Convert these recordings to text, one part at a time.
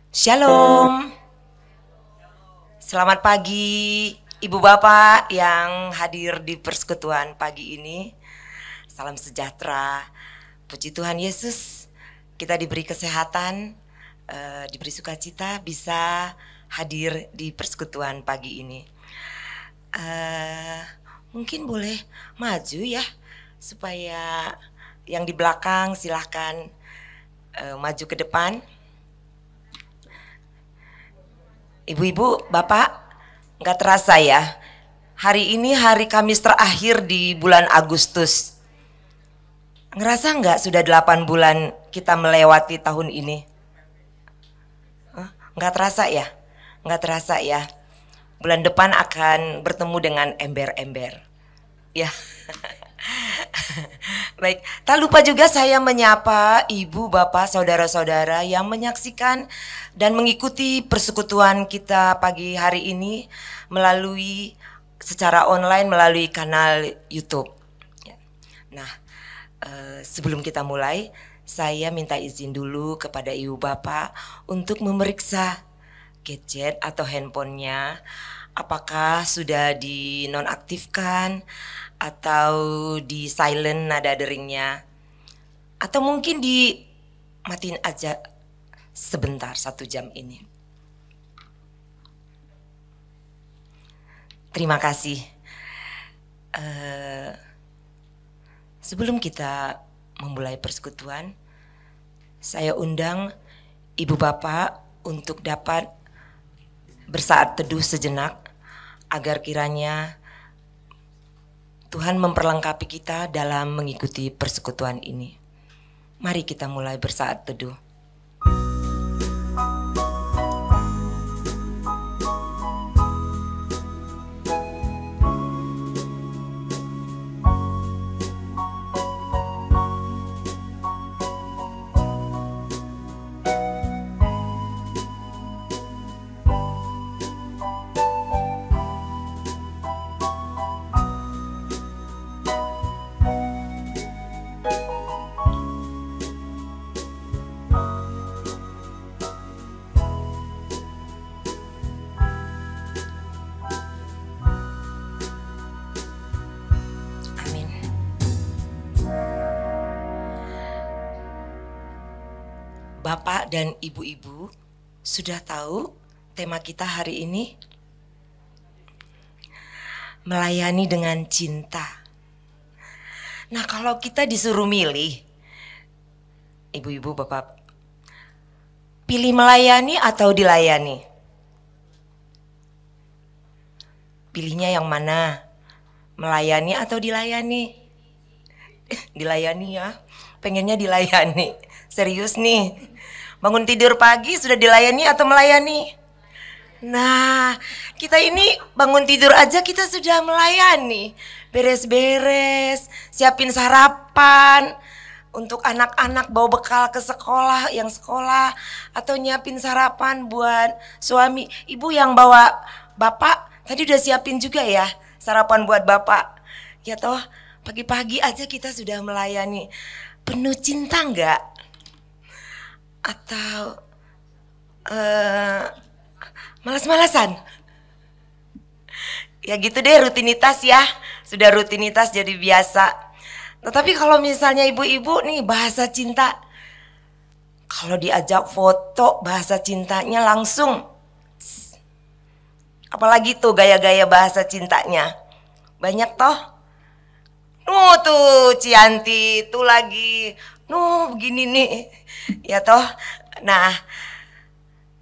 Shalom, selamat pagi Ibu Bapak yang hadir di persekutuan pagi ini. Salam sejahtera, puji Tuhan Yesus. Kita diberi kesehatan, diberi sukacita bisa hadir di persekutuan pagi ini. Mungkin boleh maju ya, supaya yang di belakang silahkan maju ke depan. Ibu-ibu, Bapak, nggak terasa ya, hari ini hari Kamis terakhir di bulan Agustus. Ngerasa nggak sudah 8 bulan kita melewati tahun ini? Nggak terasa ya? Nggak terasa ya. Bulan depan akan bertemu dengan ember-ember. Ya. Baik, tak lupa juga saya menyapa ibu, bapak, saudara-saudara yang menyaksikan dan mengikuti persekutuan kita pagi hari ini melalui secara online melalui kanal YouTube. Nah, sebelum kita mulai, saya minta izin dulu kepada ibu bapak untuk memeriksa gadget atau handphonenya, apakah sudah dinonaktifkan atau di silent nada deringnya, atau mungkin dimatiin aja sebentar 1 jam ini. Terima kasih. Sebelum kita memulai persekutuan, saya undang ibu bapak untuk dapat bersaat teduh sejenak agar kiranya Tuhan memperlengkapi kita dalam mengikuti persekutuan ini. Mari kita mulai bersaat teduh. Bapak dan ibu-ibu sudah tahu tema kita hari ini? Melayani dengan cinta. Nah, kalau kita disuruh milih, ibu-ibu, bapak, pilih melayani atau dilayani? Pilihnya yang mana? Melayani atau dilayani? Dilayani ya, pengennya dilayani. Serius nih, bangun tidur pagi sudah dilayani atau melayani? Nah, kita ini bangun tidur aja kita sudah melayani. Beres-beres, siapin sarapan untuk anak-anak bawa bekal ke sekolah, yang sekolah, atau nyiapin sarapan buat suami. Ibu yang bawa bapak tadi udah siapin juga ya sarapan buat bapak. Ya toh, pagi-pagi aja kita sudah melayani. Penuh cinta enggak? Atau malas-malasan? Ya gitu deh, rutinitas ya. Sudah rutinitas jadi biasa. Tetapi kalau misalnya ibu-ibu nih bahasa cinta, kalau diajak foto bahasa cintanya langsung. Apalagi tuh gaya-gaya bahasa cintanya. Banyak toh. Tuh Cianti tuh lagi begini nih, ya toh. Nah,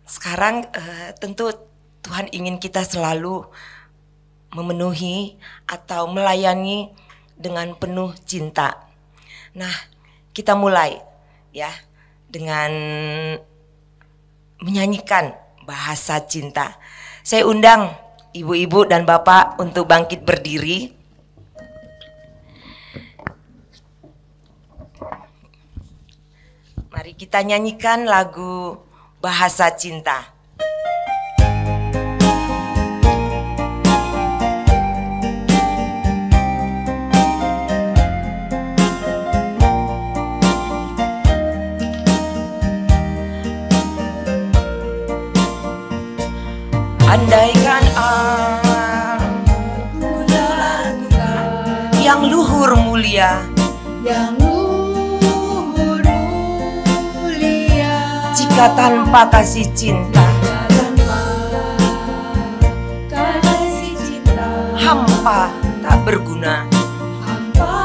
sekarang tentu Tuhan ingin kita selalu memenuhi atau melayani dengan penuh cinta. Nah, kita mulai ya dengan menyanyikan bahasa cinta. Saya undang ibu-ibu dan bapak untuk bangkit berdiri. Mari kita nyanyikan lagu Bahasa Cinta. mulia, yang luhur mulia. Jika tanpa kasih cinta, tanpa kasih cinta, hampa tak berguna. hampa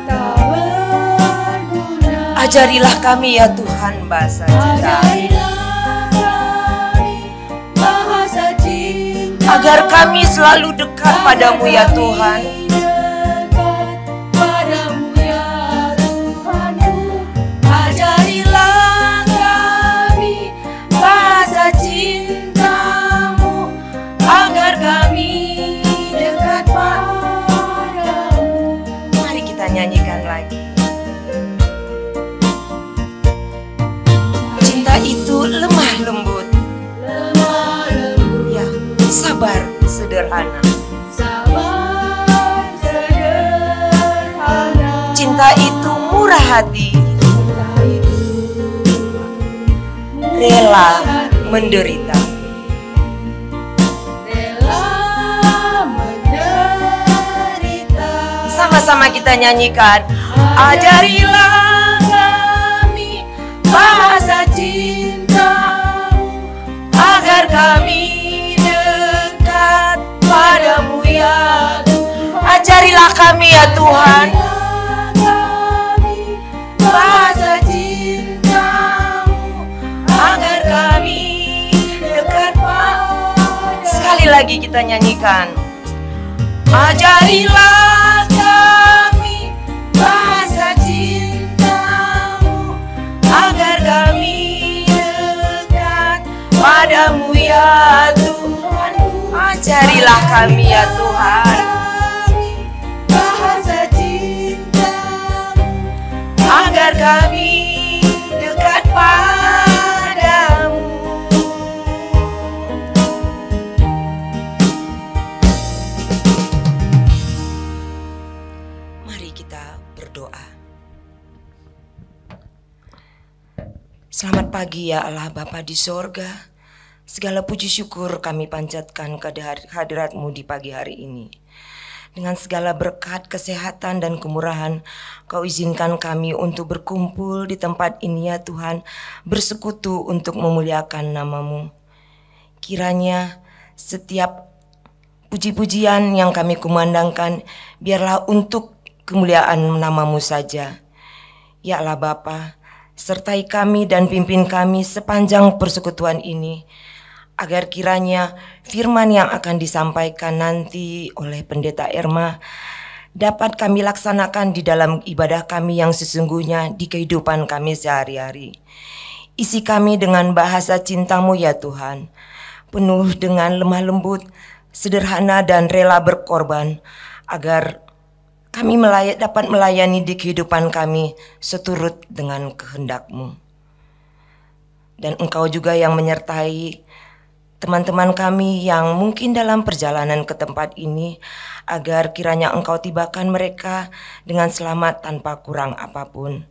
tak berguna. Ajarilah kami ya Tuhan bahasa cinta, Ajarilah kami bahasa cinta, agar kami selalu dekat padamu ya Tuhan. dekat padamu ya Tuhanku. Ajarilah kami bahasa cintamu, agar kami dekat padamu. Mari kita nyanyikan lagi. Cinta itu lemah lembut, Lemah lembut, ya, sabar sederhana. sabar sederhana. Cinta itu murah hati, Cinta itu rela menderita. rela menderita. Sama-sama kita nyanyikan. Ajarilah kami bahasa cintamu, agar kami dekat padamu ya Tuhan. Ajarilah kami ya Tuhan Kami bahasa cintamu, agar kami dekat padamu. Sekali lagi kita nyanyikan. Ajarilah kami bahasa cintamu, agar kami dekat padamu ya Tuhan. Ajarilah kami ya Tuhan bahasa cintamu, agar kami dekat padamu. Mari kita berdoa. Selamat pagi ya Allah Bapa di sorga. Segala puji syukur kami panjatkan ke hadirat-Mu di pagi hari ini. Dengan segala berkat, kesehatan, dan kemurahan, Kau izinkan kami untuk berkumpul di tempat ini ya Tuhan, bersekutu untuk memuliakan nama-Mu. Kiranya setiap puji-pujian yang kami kumandangkan, biarlah untuk kemuliaan nama-Mu saja. Ya Allah Bapa, sertai kami dan pimpin kami sepanjang persekutuan ini, agar kiranya firman yang akan disampaikan nanti oleh Pendeta Erma dapat kami laksanakan di dalam ibadah kami yang sesungguhnya di kehidupan kami sehari-hari. Isi kami dengan bahasa cinta-Mu ya Tuhan, penuh dengan lemah lembut, sederhana dan rela berkorban, agar kami dapat melayani di kehidupan kami seturut dengan kehendak-Mu. Dan Engkau juga yang menyertai teman-teman kami yang mungkin dalam perjalanan ke tempat ini, agar kiranya Engkau tibakan mereka dengan selamat tanpa kurang apapun.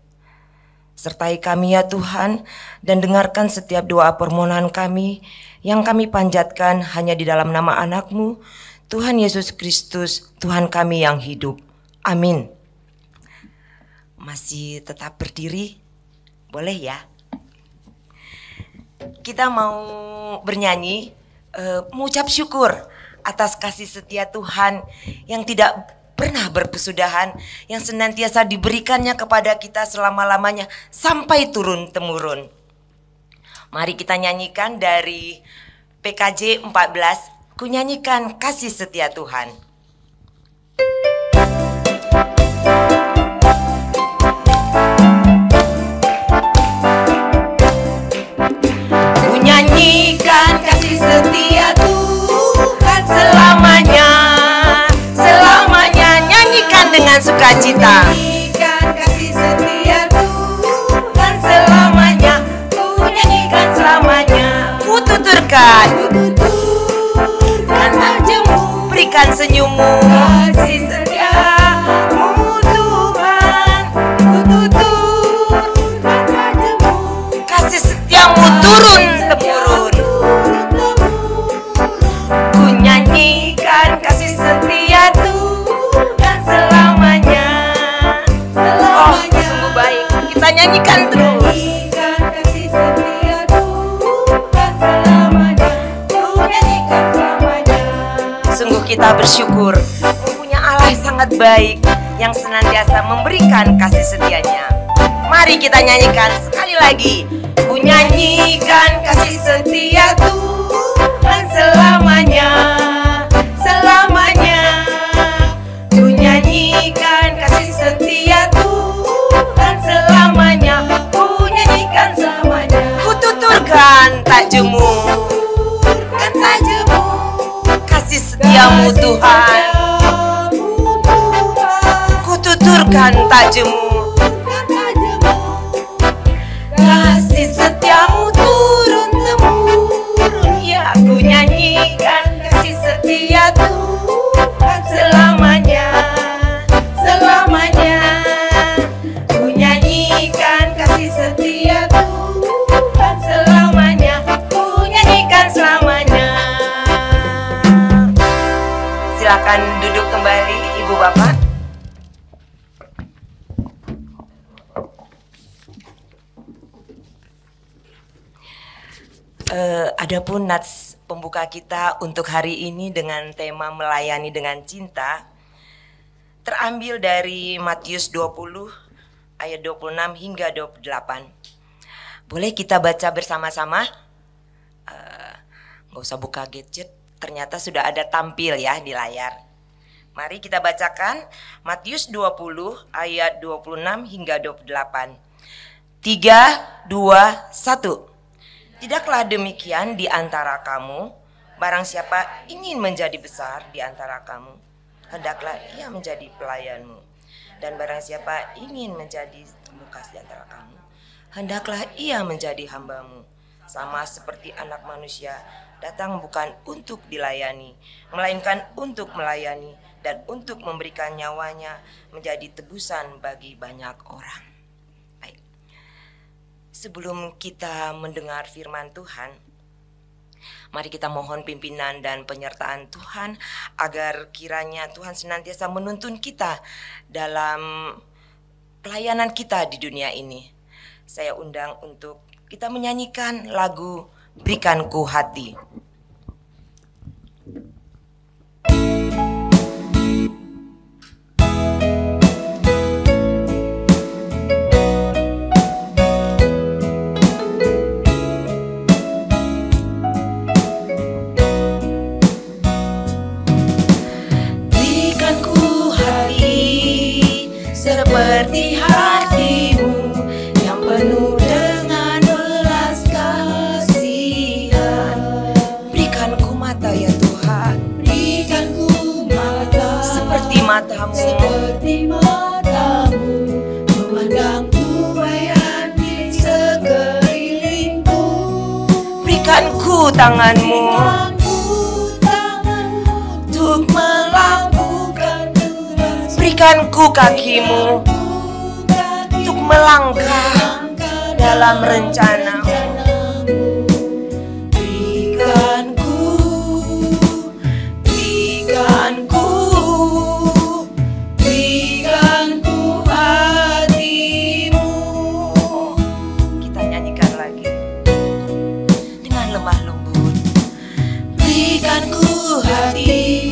Sertai kami ya Tuhan, dan dengarkan setiap doa permohonan kami yang kami panjatkan hanya di dalam nama anak-Mu, Tuhan Yesus Kristus, Tuhan kami yang hidup. Amin. Masih tetap berdiri? Boleh ya? Kita mau bernyanyi, mengucap syukur atas kasih setia Tuhan yang tidak pernah berkesudahan, yang senantiasa diberikannya kepada kita selama-lamanya sampai turun-temurun. Mari kita nyanyikan dari PKJ 14, ku nyanyikan kasih setia Tuhan. Nyanyikan kasih setia Tuhan selamanya, selamanya. Nyanyikan dengan sukacita. Nyanyikan kasih setia Tuhan selamanya, ku nyanyikan selamanya. Ku tuturkan wajah-Mu, berikan senyum baik yang senantiasa memberikan kasih setianya. Mari kita nyanyikan sekali lagi. Ku nyanyikan kasih setia Tuhan selamanya, selamanya. Ku nyanyikan kasih setia Tuhan selamanya. Ku nyanyikan selamanya. Ku tuturkan tajemu, kan tajemu, kasih setiamu Tuhan. Ku tuturkan tajemu, kasih setiamu turun-temurun. Ya, ku nyanyikan kasih setia Tuhan selamanya, selamanya. Ku nyanyikan kasih setia Tuhan selamanya. Ku nyanyikan selamanya. Silakan duduk kembali Ibu Bapak. Adapun nats pembuka kita untuk hari ini dengan tema melayani dengan cinta terambil dari Matius 20 ayat 26 hingga 28. Boleh kita baca bersama-sama? Nggak usah buka gadget, ternyata sudah ada tampil ya di layar. Mari kita bacakan Matius 20 ayat 26 hingga 28. 3, 2, 1. Tidaklah demikian di antara kamu, barang siapa ingin menjadi besar di antara kamu, hendaklah ia menjadi pelayanmu. Dan barang siapa ingin menjadi terlukas di antara kamu, hendaklah ia menjadi hambamu. Sama seperti anak manusia datang bukan untuk dilayani, melainkan untuk melayani dan untuk memberikan nyawanya menjadi tebusan bagi banyak orang. Sebelum kita mendengar firman Tuhan, mari kita mohon pimpinan dan penyertaan Tuhan agar kiranya Tuhan senantiasa menuntun kita dalam pelayanan kita di dunia ini. Saya undang untuk kita menyanyikan lagu Berikanku Hati. Seperti hatimu yang penuh dengan belas kasihan. Berikanku mata ya Tuhan, berikanku mata seperti matamu, memandang tuayan di sekelilingku. Berikanku tanganmu untuk melakukan tugas. Berikanku kakimu untuk melangkah dalam rencana-mu. Berikanku, berikanku, berikanku hatimu. Kita nyanyikan lagi dengan lemah lembut. Berikanku hati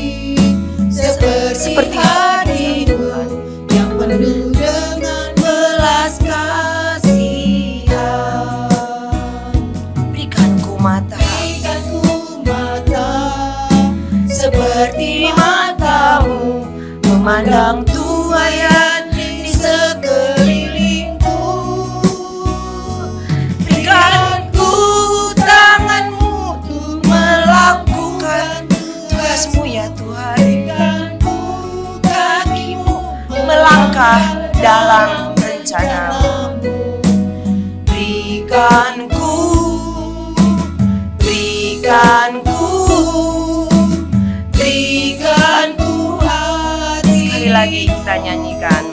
seperti hatimu yang penuh dengan belas kasihan. Berikanku mata seperti matamu, memandang tuayan di sekelilingku. Berikanku tanganmu untuk melakukan tugasmu ya Tuhan. Melangkah dalam rencana-mu. Berikanku, berikanku, berikanku hati. Sekali lagi kita nyanyikan.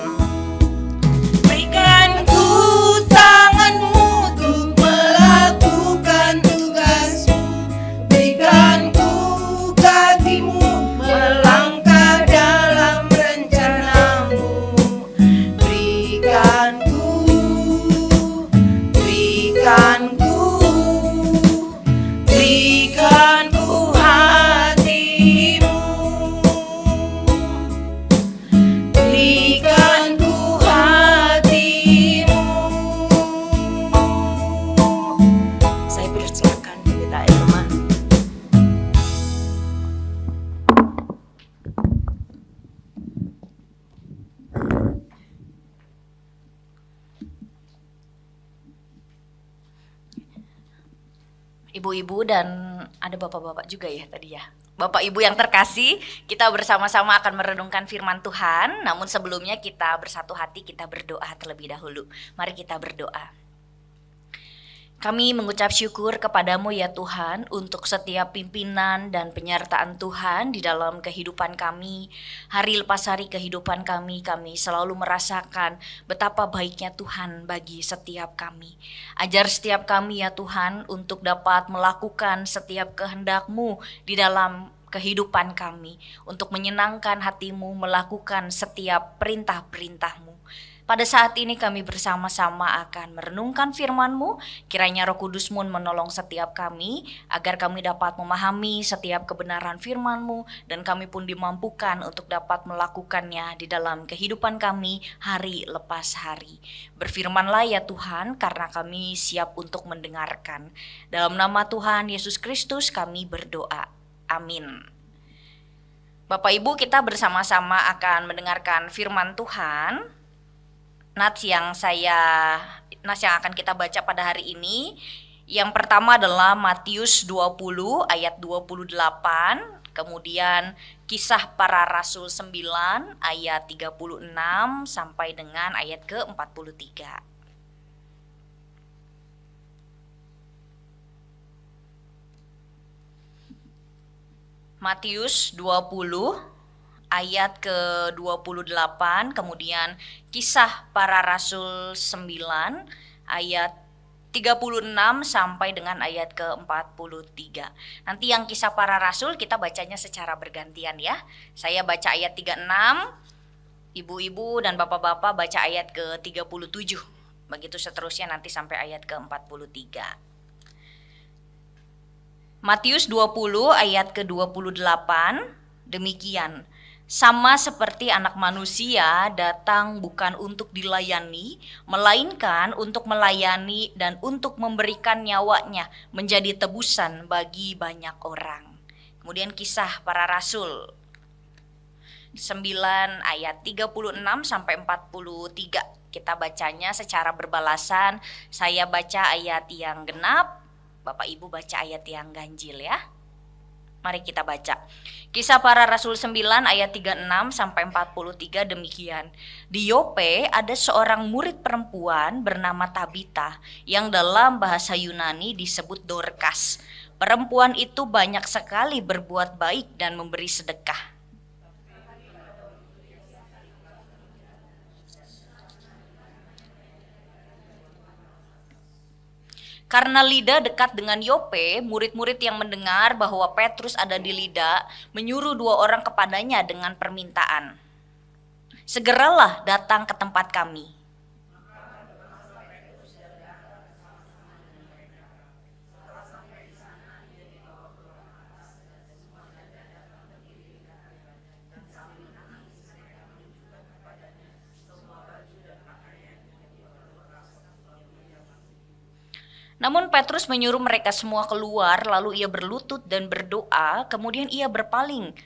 Berikanku tanganmu untuk melakukan tugasmu. Berikanku kakimu melangkah dalam rencanamu. Berikanku, berikanku, berikanku hatimu. Ibu-ibu dan ada bapak-bapak juga ya tadi ya. Bapak Ibu yang terkasih, kita bersama-sama akan merenungkan firman Tuhan. Namun sebelumnya kita bersatu hati, kita berdoa terlebih dahulu. Mari kita berdoa. Kami mengucap syukur kepadamu ya Tuhan untuk setiap pimpinan dan penyertaan Tuhan di dalam kehidupan kami. Hari lepas hari kehidupan kami selalu merasakan betapa baiknya Tuhan bagi setiap kami. Ajar setiap kami ya Tuhan untuk dapat melakukan setiap kehendak-Mu di dalam kehidupan kami. Untuk menyenangkan hati-Mu, melakukan setiap perintah-perintah-Mu. Pada saat ini kami bersama-sama akan merenungkan firman-Mu, kiranya Roh Kudus-Mu menolong setiap kami, agar kami dapat memahami setiap kebenaran firman-Mu, dan kami pun dimampukan untuk dapat melakukannya di dalam kehidupan kami hari lepas hari. Berfirmanlah ya Tuhan, karena kami siap untuk mendengarkan. Dalam nama Tuhan Yesus Kristus kami berdoa. Amin. Bapak Ibu, kita bersama-sama akan mendengarkan firman Tuhan. Nats yang akan kita baca pada hari ini, yang pertama adalah Matius 20 ayat 28, kemudian Kisah Para Rasul 9 ayat 36 sampai dengan ayat ke-43. Matius 20 ayat ke-28, kemudian Kisah Para Rasul 9 ayat 36 sampai dengan ayat ke-43. Nanti yang Kisah Para Rasul kita bacanya secara bergantian ya. Saya baca ayat 36, ibu-ibu dan bapak-bapak baca ayat ke-37. Begitu seterusnya nanti sampai ayat ke-43. Matius 20 ayat ke-28 demikian. Sama seperti Anak Manusia datang bukan untuk dilayani, melainkan untuk melayani dan untuk memberikan nyawanya menjadi tebusan bagi banyak orang. Kemudian Kisah Para Rasul 9 ayat 36 sampai 43. Kita bacanya secara berbalasan. Saya baca ayat yang genap, Bapak Ibu baca ayat yang ganjil ya. Mari kita baca. Kisah Para Rasul 9 ayat 36 sampai 43 demikian. Di Yope ada seorang murid perempuan bernama Tabita yang dalam bahasa Yunani disebut Dorcas. Perempuan itu banyak sekali berbuat baik dan memberi sedekah. Karena Lida dekat dengan Yope, murid-murid yang mendengar bahwa Petrus ada di Lida menyuruh 2 orang kepadanya dengan permintaan. Segeralah datang ke tempat kami. Namun Petrus menyuruh mereka semua keluar, lalu ia berlutut dan berdoa, kemudian ia berpaling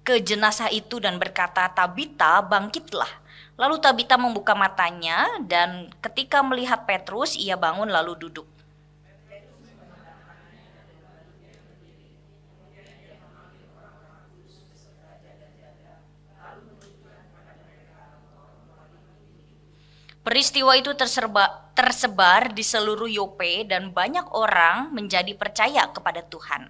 ke jenazah itu dan berkata, Tabita, bangkitlah. Lalu Tabita membuka matanya dan ketika melihat Petrus, ia bangun lalu duduk. Peristiwa itu tersebar di seluruh Yope dan banyak orang menjadi percaya kepada Tuhan.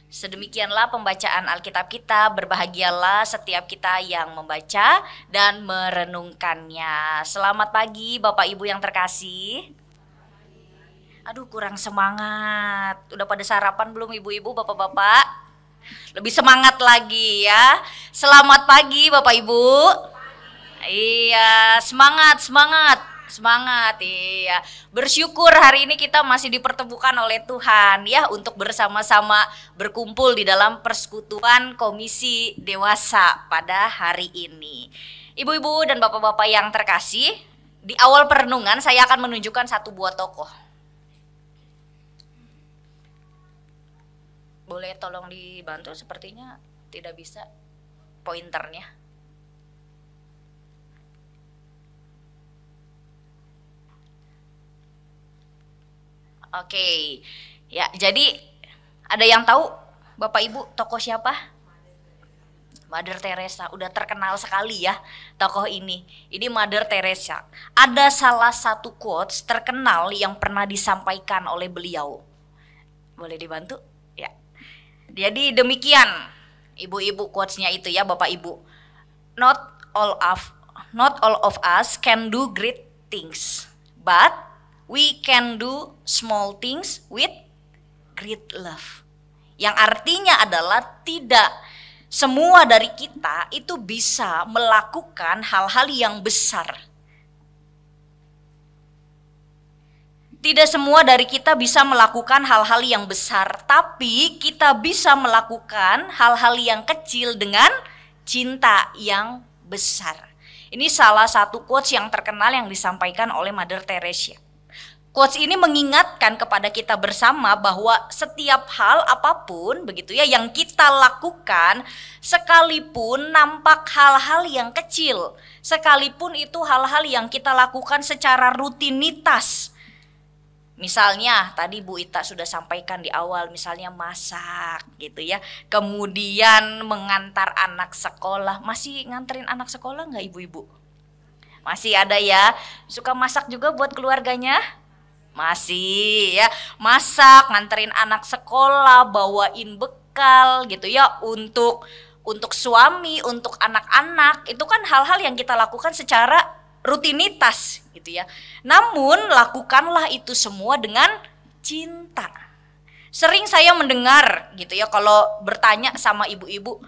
Sedemikianlah pembacaan Alkitab kita. Berbahagialah setiap kita yang membaca dan merenungkannya. Selamat pagi Bapak Ibu yang terkasih. Aduh, kurang semangat. Udah pada sarapan belum ibu-ibu, bapak-bapak? Lebih semangat lagi ya. Selamat pagi Bapak Ibu. Iya, semangat. Iya. Bersyukur hari ini kita masih dipertemukan oleh Tuhan ya untuk bersama-sama berkumpul di dalam persekutuan Komisi Dewasa pada hari ini. Ibu-ibu dan bapak-bapak yang terkasih, di awal perenungan saya akan menunjukkan satu buah tokoh. Boleh tolong dibantu, sepertinya tidak bisa pointernya. Oke. Ya, jadi ada yang tahu Bapak Ibu tokoh siapa? Mother Teresa, udah terkenal sekali ya tokoh ini. Ini Mother Teresa. Ada salah satu quotes terkenal yang pernah disampaikan oleh beliau. Boleh dibantu? Ya. Jadi demikian ibu-ibu quotesnya itu ya Bapak Ibu. Not all of us can do great things, but we can do small things with great love. Yang artinya adalah tidak semua dari kita itu bisa melakukan hal-hal yang besar. Tidak semua dari kita bisa melakukan hal-hal yang besar, tapi kita bisa melakukan hal-hal yang kecil dengan cinta yang besar. Ini salah satu quotes yang terkenal yang disampaikan oleh Mother Teresa. Quotes ini mengingatkan kepada kita bersama bahwa setiap hal apapun begitu ya yang kita lakukan, sekalipun nampak hal-hal yang kecil, sekalipun itu hal-hal yang kita lakukan secara rutinitas. Misalnya tadi Bu Ita sudah sampaikan di awal, misalnya masak gitu ya. Kemudian mengantar anak sekolah. Masih nganterin anak sekolah nggak ibu-ibu? Masih ada ya. Suka masak juga buat keluarganya? Masih ya. Masak, nganterin anak sekolah, bawain bekal gitu ya untuk suami, untuk anak-anak. Itu kan hal-hal yang kita lakukan secara rutinitas gitu ya. Namun lakukanlah itu semua dengan cinta. Sering saya mendengar gitu ya kalau bertanya sama ibu-ibu,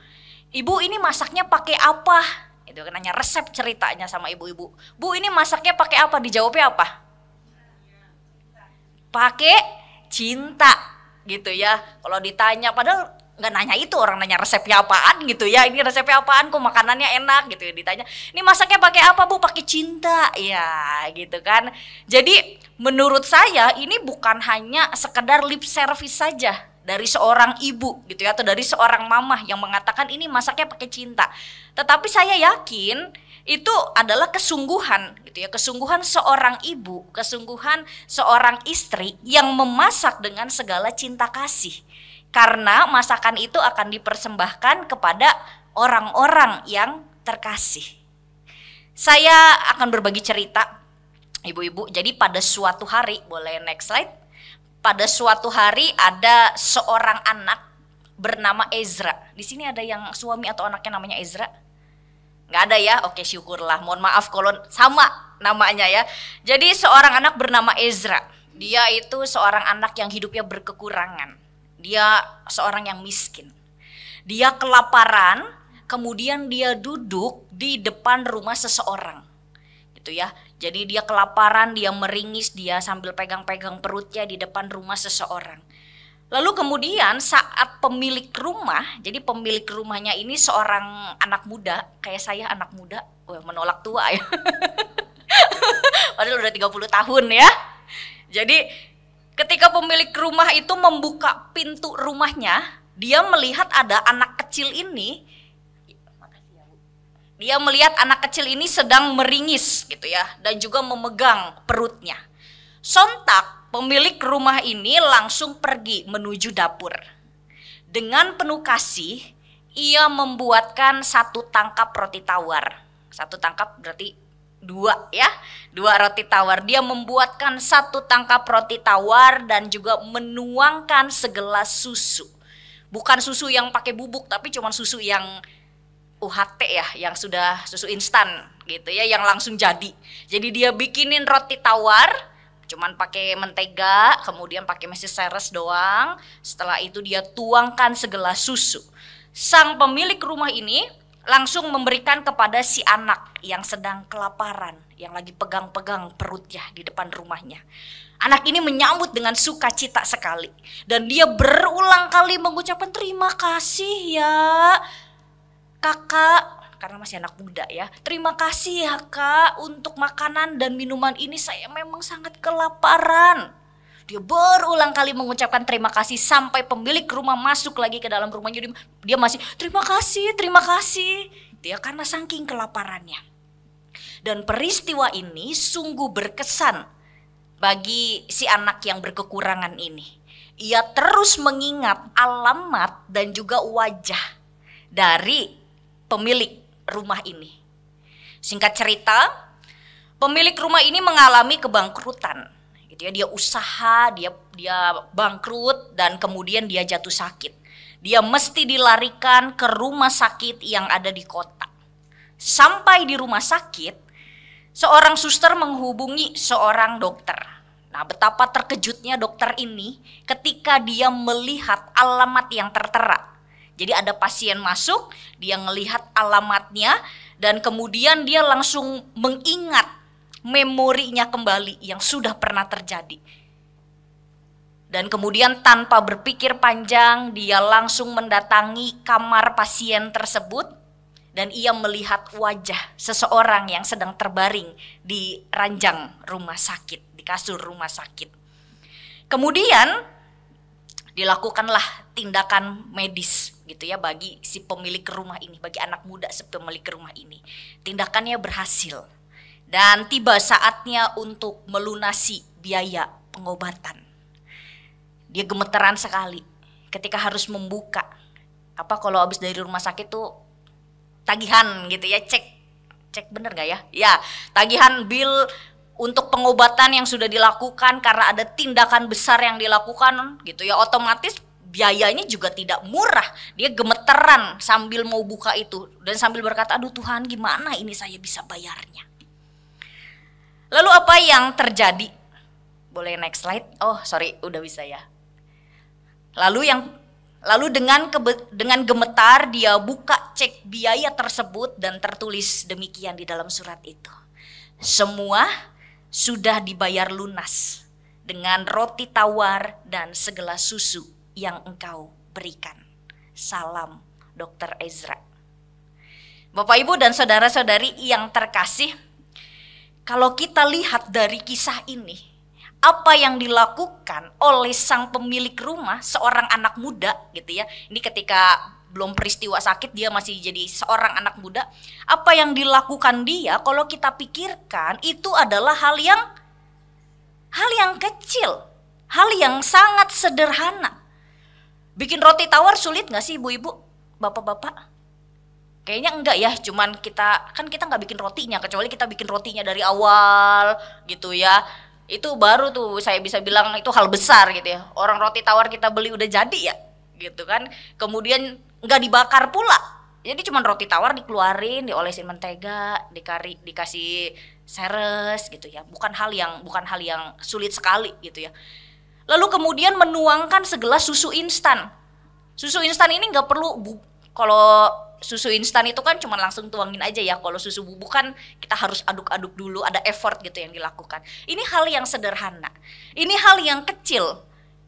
"Ibu ini masaknya pakai apa?" Itu kan nanya resep ceritanya sama ibu-ibu. "Bu, ini masaknya pakai apa?" Dijawabnya apa? Pakai cinta gitu ya. Kalau ditanya padahal nggak nanya itu, orang nanya resepnya apaan gitu ya, ini resepnya apaan kok makanannya enak gitu ya, ditanya ini masaknya pakai apa Bu? Pakai cinta ya gitu kan. Jadi menurut saya ini bukan hanya sekedar lip service saja dari seorang ibu gitu ya, atau dari seorang mamah yang mengatakan ini masaknya pakai cinta, tetapi saya yakin itu adalah kesungguhan gitu ya, kesungguhan seorang ibu, kesungguhan seorang istri yang memasak dengan segala cinta kasih. Karena masakan itu akan dipersembahkan kepada orang-orang yang terkasih. Saya akan berbagi cerita, ibu-ibu. Jadi pada suatu hari, boleh next slide. Pada suatu hari ada seorang anak bernama Ezra. Di sini ada yang suami atau anaknya namanya Ezra? Nggak ada ya? Oke, syukurlah. Mohon maaf kalau sama namanya ya. Jadi seorang anak bernama Ezra. Dia itu seorang anak yang hidupnya berkekurangan. Dia seorang yang miskin. Dia kelaparan, kemudian dia duduk di depan rumah seseorang. Gitu ya. Jadi dia kelaparan, dia meringis, dia sambil pegang-pegang perutnya di depan rumah seseorang. Lalu kemudian saat pemilik rumah, jadi pemilik rumahnya ini seorang anak muda, kayak saya anak muda, menolak tua ya. Padahal udah 30 tahun ya. Jadi ketika pemilik rumah itu membuka pintu rumahnya, dia melihat ada anak kecil ini. Dia melihat anak kecil ini sedang meringis gitu ya, dan juga memegang perutnya. Sontak pemilik rumah ini langsung pergi menuju dapur. Dengan penuh kasih, ia membuatkan 1 tangkap roti tawar. 1 tangkap berarti 2 ya, 2 roti tawar. Dia membuatkan 1 tangkap roti tawar dan juga menuangkan segelas susu. Bukan susu yang pakai bubuk, tapi cuma susu yang UHT ya, yang sudah susu instan gitu ya, yang langsung jadi. Jadi dia bikinin roti tawar, cuman pakai mentega, kemudian pakai meses seres doang. Setelah itu dia tuangkan segelas susu. Sang pemilik rumah ini langsung memberikan kepada si anak yang sedang kelaparan, yang lagi pegang-pegang perutnya di depan rumahnya. Anak ini menyambut dengan sukacita sekali, dan dia berulang kali mengucapkan terima kasih ya Kakak, karena masih anak muda ya. Terima kasih ya Kak untuk makanan dan minuman ini, saya memang sangat kelaparan. Dia berulang kali mengucapkan terima kasih sampai pemilik rumah masuk lagi ke dalam rumahnya. Dia masih terima kasih, terima kasih. Dia karena saking kelaparannya. Dan peristiwa ini sungguh berkesan bagi si anak yang berkekurangan ini. Ia terus mengingat alamat dan juga wajah dari pemilik rumah ini. Singkat cerita, pemilik rumah ini mengalami kebangkrutan. Gitu ya, dia usaha, dia bangkrut dan kemudian dia jatuh sakit. Dia mesti dilarikan ke rumah sakit yang ada di kota. Sampai di rumah sakit, seorang suster menghubungi seorang dokter. Nah, betapa terkejutnya dokter ini ketika dia melihat alamat yang tertera. Jadi ada pasien masuk, dia ngelihat alamatnya dan kemudian dia langsung mengingat memorinya kembali yang sudah pernah terjadi. Dan kemudian tanpa berpikir panjang, dia langsung mendatangi kamar pasien tersebut dan ia melihat wajah seseorang yang sedang terbaring di ranjang rumah sakit, di kasur rumah sakit. Kemudian dilakukanlah tindakan medis gitu ya bagi si pemilik rumah ini, bagi anak muda si pemilik rumah ini. Tindakannya berhasil dan tiba saatnya untuk melunasi biaya pengobatan. Dia gemeteran sekali ketika harus membuka kalau habis dari rumah sakit tuh tagihan gitu ya, cek bener gak ya? Ya, tagihan bill untuk pengobatan yang sudah dilakukan karena ada tindakan besar yang dilakukan gitu ya, otomatis biayanya juga tidak murah. Dia gemeteran sambil mau buka itu dan sambil berkata, aduh Tuhan, gimana ini saya bisa bayarnya. Lalu apa yang terjadi? Boleh next slide? Oh sorry, udah bisa ya. Lalu dengan gemetar dia buka cek biaya tersebut dan tertulis demikian di dalam surat itu. Semua sudah dibayar lunas dengan roti tawar dan segelas susu yang engkau berikan. Salam Dr. Ezra. Bapak Ibu dan saudara-saudari yang terkasih, kalau kita lihat dari kisah ini, apa yang dilakukan oleh sang pemilik rumah, seorang anak muda gitu ya. Ini ketika belum peristiwa sakit, dia masih jadi seorang anak muda. Apa yang dilakukan dia, kalau kita pikirkan, itu adalah hal yang kecil, hal yang sangat sederhana. Bikin roti tawar sulit gak sih ibu-ibu, bapak-bapak? Kayaknya enggak ya, cuman kita nggak bikin rotinya, kecuali kita bikin rotinya dari awal gitu ya. Itu baru tuh saya bisa bilang itu hal besar gitu ya. Orang roti tawar kita beli udah jadi ya gitu kan. Kemudian nggak dibakar pula. Jadi cuma roti tawar dikeluarin, diolesin mentega, dikasih seres gitu ya. Bukan hal yang sulit sekali gitu ya. Lalu kemudian menuangkan segelas susu instan. Susu instan ini nggak perlu kalau susu instan itu kan cuma langsung tuangin aja ya. Kalau susu bubuk kan kita harus aduk-aduk dulu, ada effort gitu yang dilakukan. Ini hal yang sederhana, ini hal yang kecil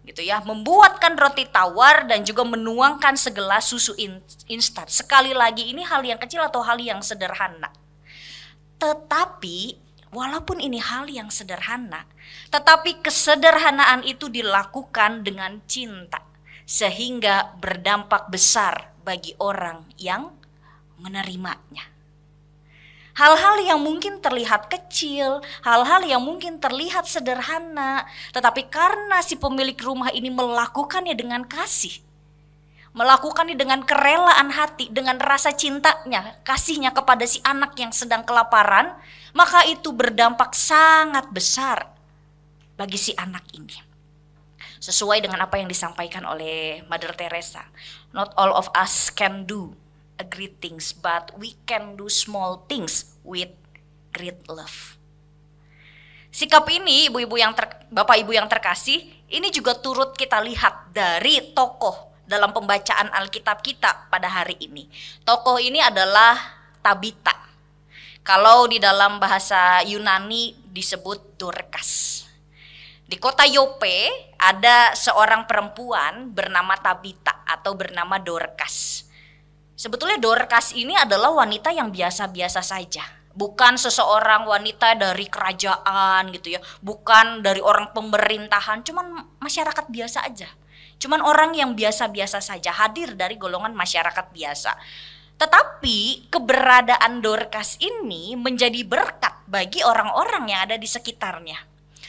gitu ya. Membuatkan roti tawar dan juga menuangkan segelas susu instan. Sekali lagi ini hal yang kecil atau hal yang sederhana. Tetapi walaupun ini hal yang sederhana, tetapi kesederhanaan itu dilakukan dengan cinta sehingga berdampak besar bagi orang yang menerimanya. Hal-hal yang mungkin terlihat kecil, hal-hal yang mungkin terlihat sederhana, tetapi karena si pemilik rumah ini melakukannya dengan kasih, melakukannya dengan kerelaan hati, dengan rasa cintanya, kasihnya kepada si anak yang sedang kelaparan, maka itu berdampak sangat besar bagi si anak ini. Sesuai dengan apa yang disampaikan oleh Mother Teresa. Not all of us can do a great things, but we can do small things with great love. Sikap ini Bapak Ibu yang terkasih, ini juga turut kita lihat dari tokoh dalam pembacaan Alkitab kita pada hari ini. Tokoh ini adalah Tabita. Kalau di dalam bahasa Yunani disebut Dorcas. Di kota Yope ada seorang perempuan bernama Tabita atau bernama Dorcas. Sebetulnya Dorcas ini adalah wanita yang biasa-biasa saja. Bukan seseorang wanita dari kerajaan gitu ya. Bukan dari orang pemerintahan, cuman masyarakat biasa aja. Cuman orang yang biasa-biasa saja, hadir dari golongan masyarakat biasa. Tetapi keberadaan Dorcas ini menjadi berkat bagi orang-orang yang ada di sekitarnya.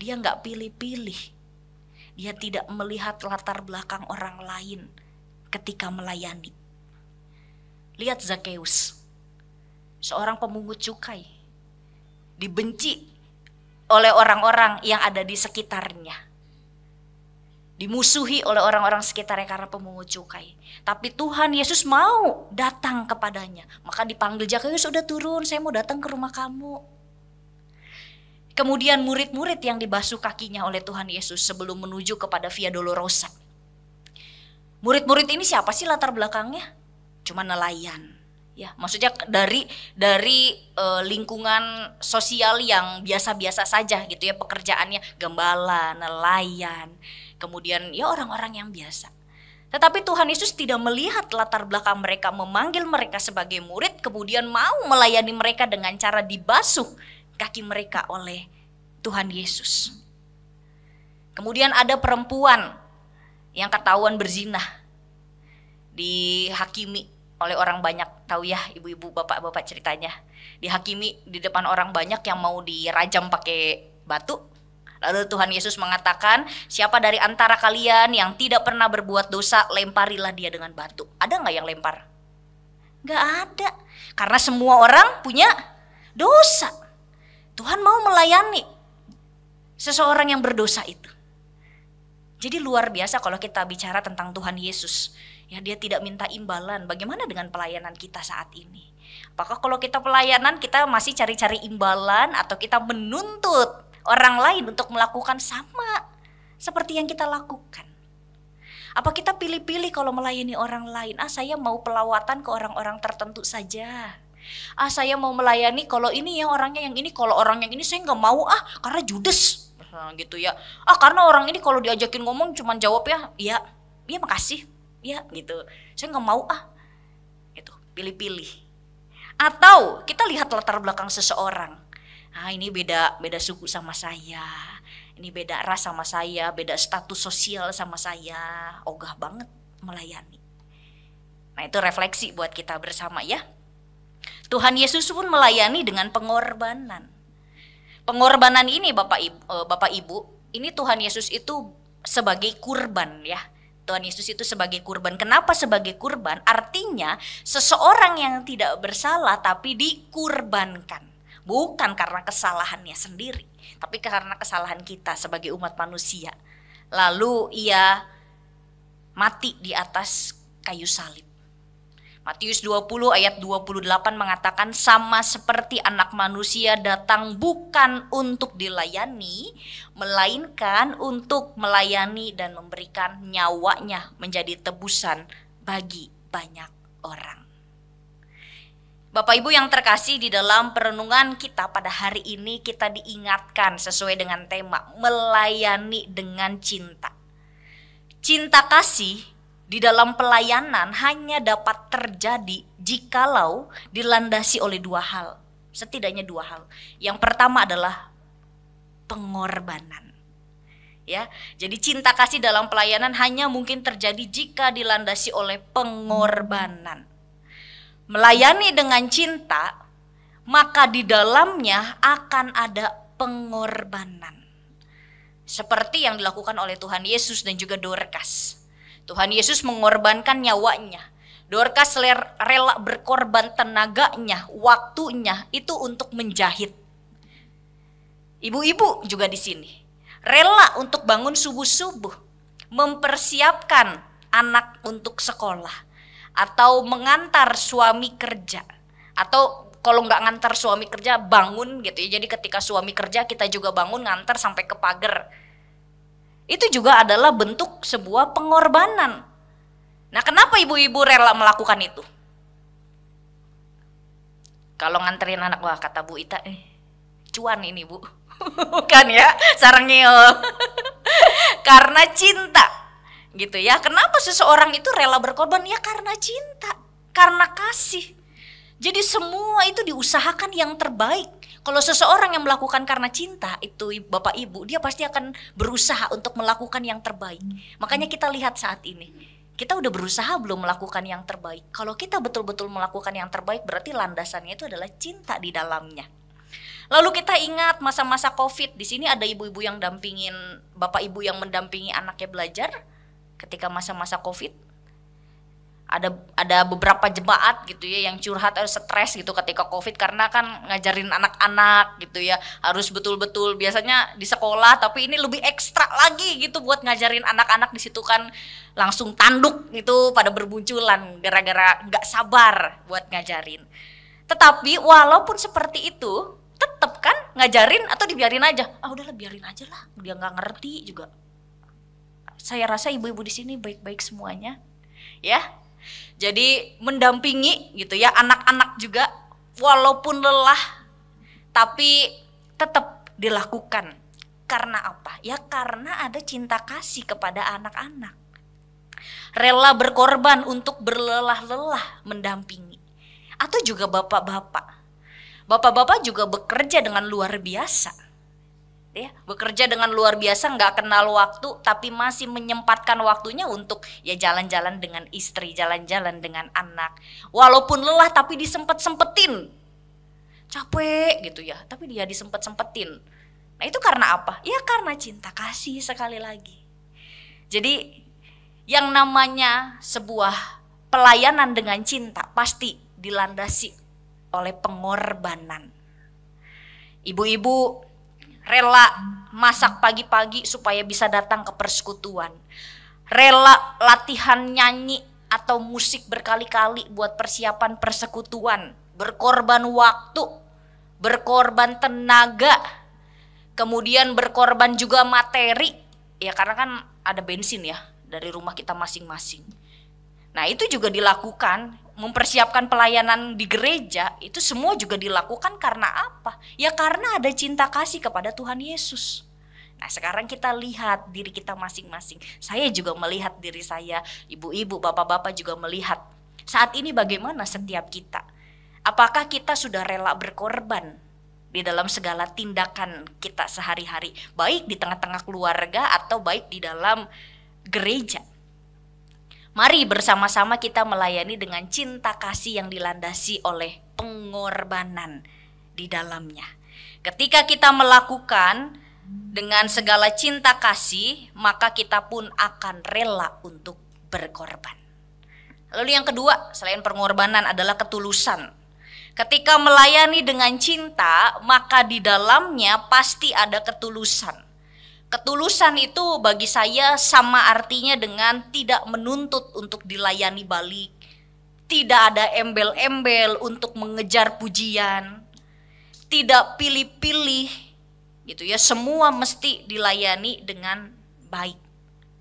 Dia nggak pilih-pilih. Dia tidak melihat latar belakang orang lain ketika melayani. Lihat Zakeus, seorang pemungut cukai, dibenci oleh orang-orang yang ada di sekitarnya, dimusuhi oleh orang-orang sekitarnya karena pemungut cukai. Tapi Tuhan Yesus mau datang kepadanya. Maka dipanggil Zakeus, udah turun, saya mau datang ke rumah kamu. Kemudian murid-murid yang dibasuh kakinya oleh Tuhan Yesus sebelum menuju kepada Via Dolorosa. Murid-murid ini siapa sih latar belakangnya? Cuma nelayan. Ya, maksudnya dari lingkungan sosial yang biasa-biasa saja gitu ya, pekerjaannya gembala, nelayan, kemudian ya orang-orang yang biasa. Tetapi Tuhan Yesus tidak melihat latar belakang mereka, memanggil mereka sebagai murid, kemudian mau melayani mereka dengan cara dibasuh kaki mereka oleh Tuhan Yesus. Kemudian ada perempuan yang ketahuan berzina, dihakimi oleh orang banyak. Tahu ya ibu-ibu, bapak-bapak ceritanya. Dihakimi di depan orang banyak yang mau dirajam pakai batu. Lalu Tuhan Yesus mengatakan, siapa dari antara kalian yang tidak pernah berbuat dosa, lemparilah dia dengan batu. Ada gak yang lempar? Gak ada. Karena semua orang punya dosa. Tuhan mau melayani seseorang yang berdosa itu. Jadi luar biasa kalau kita bicara tentang Tuhan Yesus. Ya, dia tidak minta imbalan. Bagaimana dengan pelayanan kita saat ini? Apakah kalau kita pelayanan kita masih cari-cari imbalan atau kita menuntut orang lain untuk melakukan sama seperti yang kita lakukan? Apa kita pilih-pilih kalau melayani orang lain? Saya mau pelawatan ke orang-orang tertentu saja. Saya mau melayani kalau ini ya orangnya yang ini, kalau orang yang ini saya nggak mau karena judes. Gitu ya. Karena orang ini kalau diajakin ngomong cuman jawab ya makasih. Ya gitu, saya nggak mau gitu, pilih-pilih. Atau kita lihat latar belakang seseorang, ini beda suku sama saya, ini beda ras sama saya, beda status sosial sama saya, ogah banget melayani. Nah itu refleksi buat kita bersama ya. Tuhan Yesus pun melayani dengan pengorbanan. Pengorbanan ini Bapak Ibu, ini Tuhan Yesus itu sebagai kurban ya. Tuhan Yesus itu sebagai kurban. Kenapa sebagai kurban? Artinya seseorang yang tidak bersalah tapi dikurbankan. Bukan karena kesalahannya sendiri, tapi karena kesalahan kita sebagai umat manusia. Lalu ia mati di atas kayu salib. Matius 20 ayat 28 mengatakan, sama seperti anak manusia datang bukan untuk dilayani, melainkan untuk melayani dan memberikan nyawanya menjadi tebusan bagi banyak orang. Bapak Ibu yang terkasih, di dalam perenungan kita pada hari ini kita diingatkan sesuai dengan tema melayani dengan cinta. Cinta kasih di dalam pelayanan hanya dapat terjadi jikalau dilandasi oleh dua hal. Setidaknya dua hal. Yang pertama adalah pengorbanan. Ya, jadi cinta kasih dalam pelayanan hanya mungkin terjadi jika dilandasi oleh pengorbanan. Melayani dengan cinta, maka di dalamnya akan ada pengorbanan. Seperti yang dilakukan oleh Tuhan Yesus dan juga Dorcas. Tuhan Yesus mengorbankan nyawanya. Dorcas rela berkorban tenaganya, waktunya itu untuk menjahit. Ibu-ibu juga di sini rela untuk bangun subuh-subuh, mempersiapkan anak untuk sekolah, atau mengantar suami kerja, atau kalau nggak ngantar suami kerja bangun gitu ya. Jadi ketika suami kerja kita juga bangun ngantar sampai ke pagar. Itu juga adalah bentuk sebuah pengorbanan. Nah, kenapa ibu-ibu rela melakukan itu? Kalau nganterin anak, wah kata Bu Ita, cuan ini Bu. Bukan ya, sarang ngeo. Karena cinta. Gitu ya. Kenapa seseorang itu rela berkorban? Ya karena cinta, karena kasih. Jadi semua itu diusahakan yang terbaik. Kalau seseorang yang melakukan karena cinta, itu Bapak Ibu, dia pasti akan berusaha untuk melakukan yang terbaik. Makanya kita lihat saat ini, kita udah berusaha belum melakukan yang terbaik. Kalau kita betul-betul melakukan yang terbaik, berarti landasannya itu adalah cinta di dalamnya. Lalu kita ingat masa-masa Covid, di sini ada ibu-ibu yang dampingin, bapak ibu yang mendampingi anaknya belajar ketika masa-masa Covid. Ada beberapa jemaat gitu ya yang curhat stres gitu ketika Covid, karena kan ngajarin anak-anak gitu ya, harus betul-betul biasanya di sekolah, tapi ini lebih ekstra lagi gitu buat ngajarin anak-anak. Di situ kan langsung tanduk gitu pada berbunculan gara-gara nggak sabar buat ngajarin. Tetapi walaupun seperti itu, tetap kan ngajarin atau dibiarin aja? Ah udahlah biarin aja lah, dia nggak ngerti juga. Saya rasa ibu-ibu di sini baik-baik semuanya, ya. Jadi mendampingi gitu ya anak-anak juga, walaupun lelah, tapi tetap dilakukan. Karena apa? Ya karena ada cinta kasih kepada anak-anak. Rela berkorban untuk berlelah-lelah mendampingi. Atau juga bapak-bapak. Bapak-bapak juga bekerja dengan luar biasa. Ya, bekerja dengan luar biasa, nggak kenal waktu, tapi masih menyempatkan waktunya untuk ya jalan-jalan dengan istri, jalan-jalan dengan anak. Walaupun lelah tapi disempet-sempetin. Capek gitu ya, tapi dia disempet-sempetin. Nah itu karena apa? Ya karena cinta kasih sekali lagi. Jadi yang namanya sebuah pelayanan dengan cinta pasti dilandasi oleh pengorbanan. Ibu-ibu rela masak pagi-pagi supaya bisa datang ke persekutuan. Rela latihan nyanyi atau musik berkali-kali buat persiapan persekutuan. Berkorban waktu, berkorban tenaga, kemudian berkorban juga materi. Ya karena kan ada bensin ya dari rumah kita masing-masing. Nah itu juga dilakukan, mempersiapkan pelayanan di gereja, itu semua juga dilakukan karena apa? Ya karena ada cinta kasih kepada Tuhan Yesus. Nah sekarang kita lihat diri kita masing-masing. Saya juga melihat diri saya, ibu-ibu, bapak-bapak juga melihat. Saat ini bagaimana setiap kita? Apakah kita sudah rela berkorban di dalam segala tindakan kita sehari-hari? Baik di tengah-tengah keluarga atau baik di dalam gereja. Mari bersama-sama kita melayani dengan cinta kasih yang dilandasi oleh pengorbanan di dalamnya. Ketika kita melakukan dengan segala cinta kasih, maka kita pun akan rela untuk berkorban. Lalu yang kedua, selain pengorbanan adalah ketulusan. Ketika melayani dengan cinta, maka di dalamnya pasti ada ketulusan. Ketulusan itu bagi saya sama artinya dengan tidak menuntut untuk dilayani balik. Tidak ada embel-embel untuk mengejar pujian. Tidak pilih-pilih gitu ya, semua mesti dilayani dengan baik.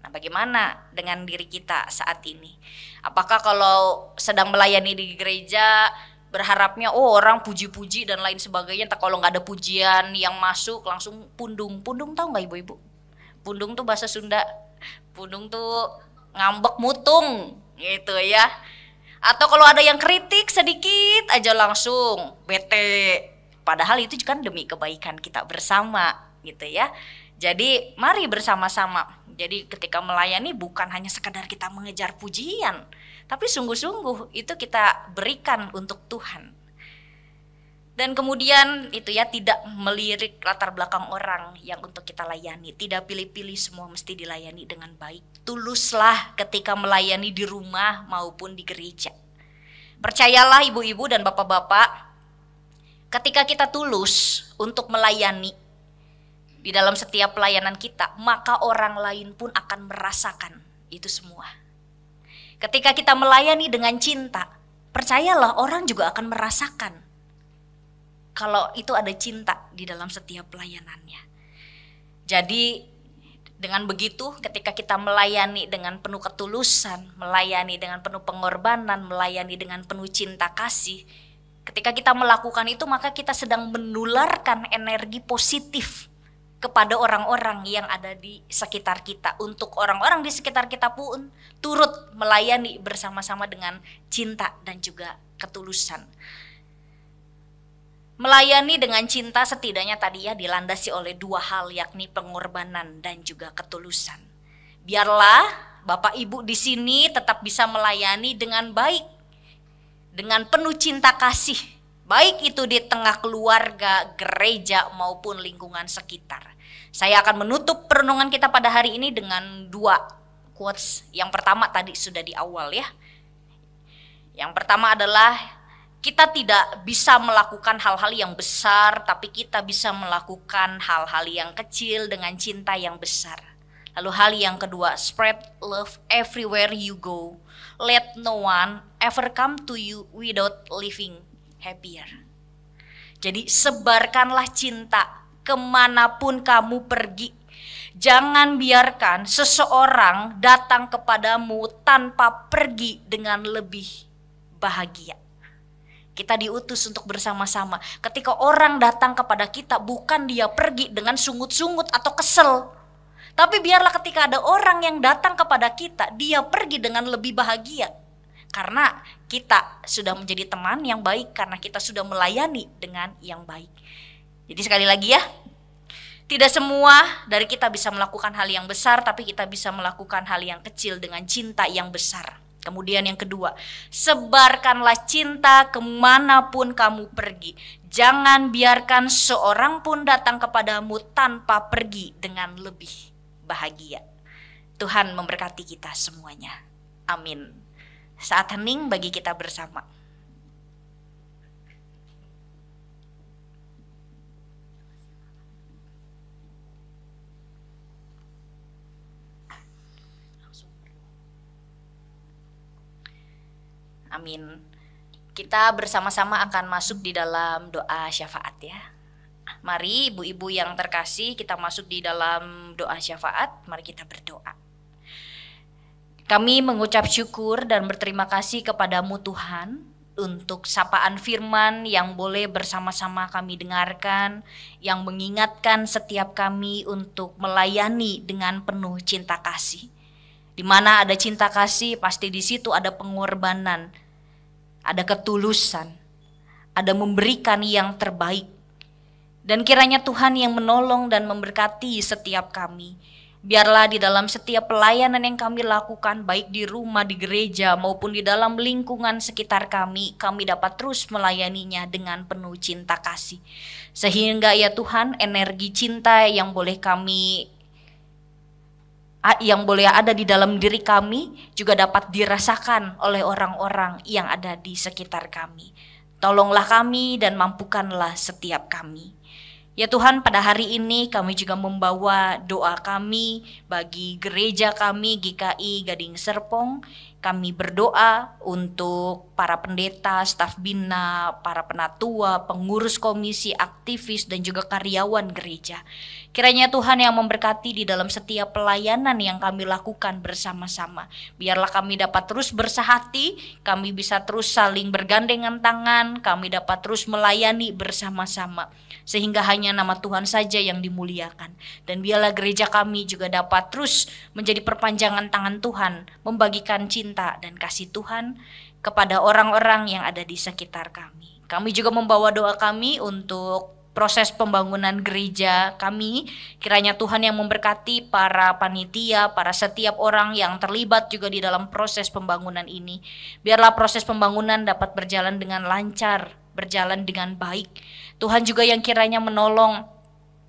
Nah, bagaimana dengan diri kita saat ini? Apakah kalau sedang melayani di gereja berharapnya orang puji-puji dan lain sebagainya, entah kalau nggak ada pujian yang masuk langsung pundung. Pundung tahu nggak ibu-ibu? Pundung tuh bahasa Sunda. Pundung tuh ngambek mutung gitu ya. Atau kalau ada yang kritik sedikit aja langsung bete. Padahal itu kan demi kebaikan kita bersama gitu ya. Jadi mari bersama-sama. Jadi ketika melayani bukan hanya sekedar kita mengejar pujian, tapi sungguh-sungguh itu kita berikan untuk Tuhan. Dan kemudian itu ya, tidak melirik latar belakang orang yang untuk kita layani. Tidak pilih-pilih, semua mesti dilayani dengan baik. Tuluslah ketika melayani di rumah maupun di gereja. Percayalah ibu-ibu dan bapak-bapak, ketika kita tulus untuk melayani di dalam setiap pelayanan kita, maka orang lain pun akan merasakan itu semua. Ketika kita melayani dengan cinta, percayalah orang juga akan merasakan kalau itu ada cinta di dalam setiap pelayanannya. Jadi dengan begitu ketika kita melayani dengan penuh ketulusan, melayani dengan penuh pengorbanan, melayani dengan penuh cinta kasih, ketika kita melakukan itu maka kita sedang menularkan energi positif kepada orang-orang yang ada di sekitar kita. Untuk orang-orang di sekitar kita pun turut melayani bersama-sama dengan cinta dan juga ketulusan. Melayani dengan cinta setidaknya tadi ya dilandasi oleh dua hal, yakni pengorbanan dan juga ketulusan. Biarlah Bapak Ibu di sini tetap bisa melayani dengan baik, dengan penuh cinta kasih, baik itu di tengah keluarga, gereja maupun lingkungan sekitar. Saya akan menutup perenungan kita pada hari ini dengan 2 quotes. Yang pertama tadi sudah di awal ya. Yang pertama adalah kita tidak bisa melakukan hal-hal yang besar, tapi kita bisa melakukan hal-hal yang kecil dengan cinta yang besar. Lalu hal yang kedua, spread love everywhere you go. Let no one ever come to you without living happier. Jadi sebarkanlah cinta kemanapun kamu pergi. Jangan biarkan seseorang datang kepadamu tanpa pergi dengan lebih bahagia. Kita diutus untuk bersama-sama. Ketika orang datang kepada kita, bukan dia pergi dengan sungut-sungut atau kesel. Tapi biarlah ketika ada orang yang datang kepada kita, dia pergi dengan lebih bahagia. Karena kita sudah menjadi teman yang baik, karena kita sudah melayani dengan yang baik. Jadi sekali lagi ya, tidak semua dari kita bisa melakukan hal yang besar, tapi kita bisa melakukan hal yang kecil dengan cinta yang besar. Kemudian yang kedua, sebarkanlah cinta kemanapun kamu pergi. Jangan biarkan seorang pun datang kepadamu tanpa pergi dengan lebih bahagia. Tuhan memberkati kita semuanya. Amin. Saat hening bagi kita bersama. Amin. Kita bersama-sama akan masuk di dalam doa syafaat ya. Mari ibu-ibu yang terkasih, kita masuk di dalam doa syafaat. Mari kita berdoa. Kami mengucap syukur dan berterima kasih kepadamu Tuhan untuk sapaan firman yang boleh bersama-sama kami dengarkan, yang mengingatkan setiap kami untuk melayani dengan penuh cinta kasih. Di mana ada cinta kasih, pasti di situ ada pengorbanan, ada ketulusan, ada memberikan yang terbaik. Dan kiranya Tuhan yang menolong dan memberkati setiap kami. Biarlah di dalam setiap pelayanan yang kami lakukan, baik di rumah, di gereja, maupun di dalam lingkungan sekitar kami dapat terus melayaninya dengan penuh cinta kasih. Sehingga ya Tuhan, energi cinta yang boleh ada di dalam diri kami juga dapat dirasakan oleh orang-orang yang ada di sekitar kami. Tolonglah kami dan mampukanlah setiap kami. Ya Tuhan, pada hari ini kami juga membawa doa kami bagi gereja kami GKI Gading Serpong. Kami berdoa untuk para pendeta, staf bina, para penatua, pengurus komisi, aktivis, dan juga karyawan gereja. Kiranya Tuhan yang memberkati di dalam setiap pelayanan yang kami lakukan bersama-sama. Biarlah kami dapat terus bersahati, kami bisa terus saling bergandengan tangan, kami dapat terus melayani bersama-sama. Sehingga hanya nama Tuhan saja yang dimuliakan. Dan biarlah gereja kami juga dapat terus menjadi perpanjangan tangan Tuhan, membagikan cinta dan kasih Tuhan kepada orang-orang yang ada di sekitar kami. Kami juga membawa doa kami untuk proses pembangunan gereja kami. Kiranya Tuhan yang memberkati para panitia, para setiap orang yang terlibat juga di dalam proses pembangunan ini. Biarlah proses pembangunan dapat berjalan dengan lancar, berjalan dengan baik. Tuhan juga yang kiranya menolong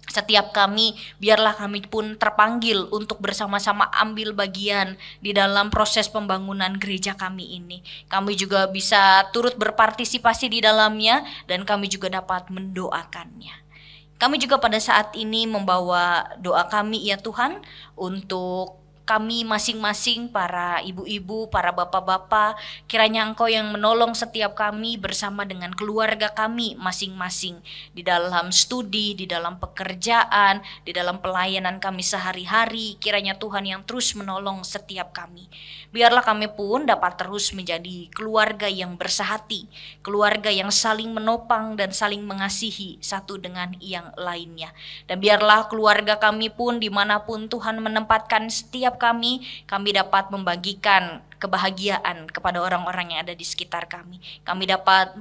setiap kami, biarlah kami pun terpanggil untuk bersama-sama ambil bagian di dalam proses pembangunan gereja kami ini. Kami juga bisa turut berpartisipasi di dalamnya dan kami juga dapat mendoakannya. Kami juga pada saat ini membawa doa kami ya Tuhan untuk kami masing-masing, para ibu-ibu, para bapak-bapak, kiranya Engkau yang menolong setiap kami bersama dengan keluarga kami masing-masing di dalam studi, di dalam pekerjaan, di dalam pelayanan kami sehari-hari. Kiranya Tuhan yang terus menolong setiap kami. Biarlah kami pun dapat terus menjadi keluarga yang bersahati, keluarga yang saling menopang dan saling mengasihi satu dengan yang lainnya. Dan biarlah keluarga kami pun dimanapun Tuhan menempatkan setiap kami dapat membagikan kebahagiaan kepada orang-orang yang ada di sekitar kami. Kami dapat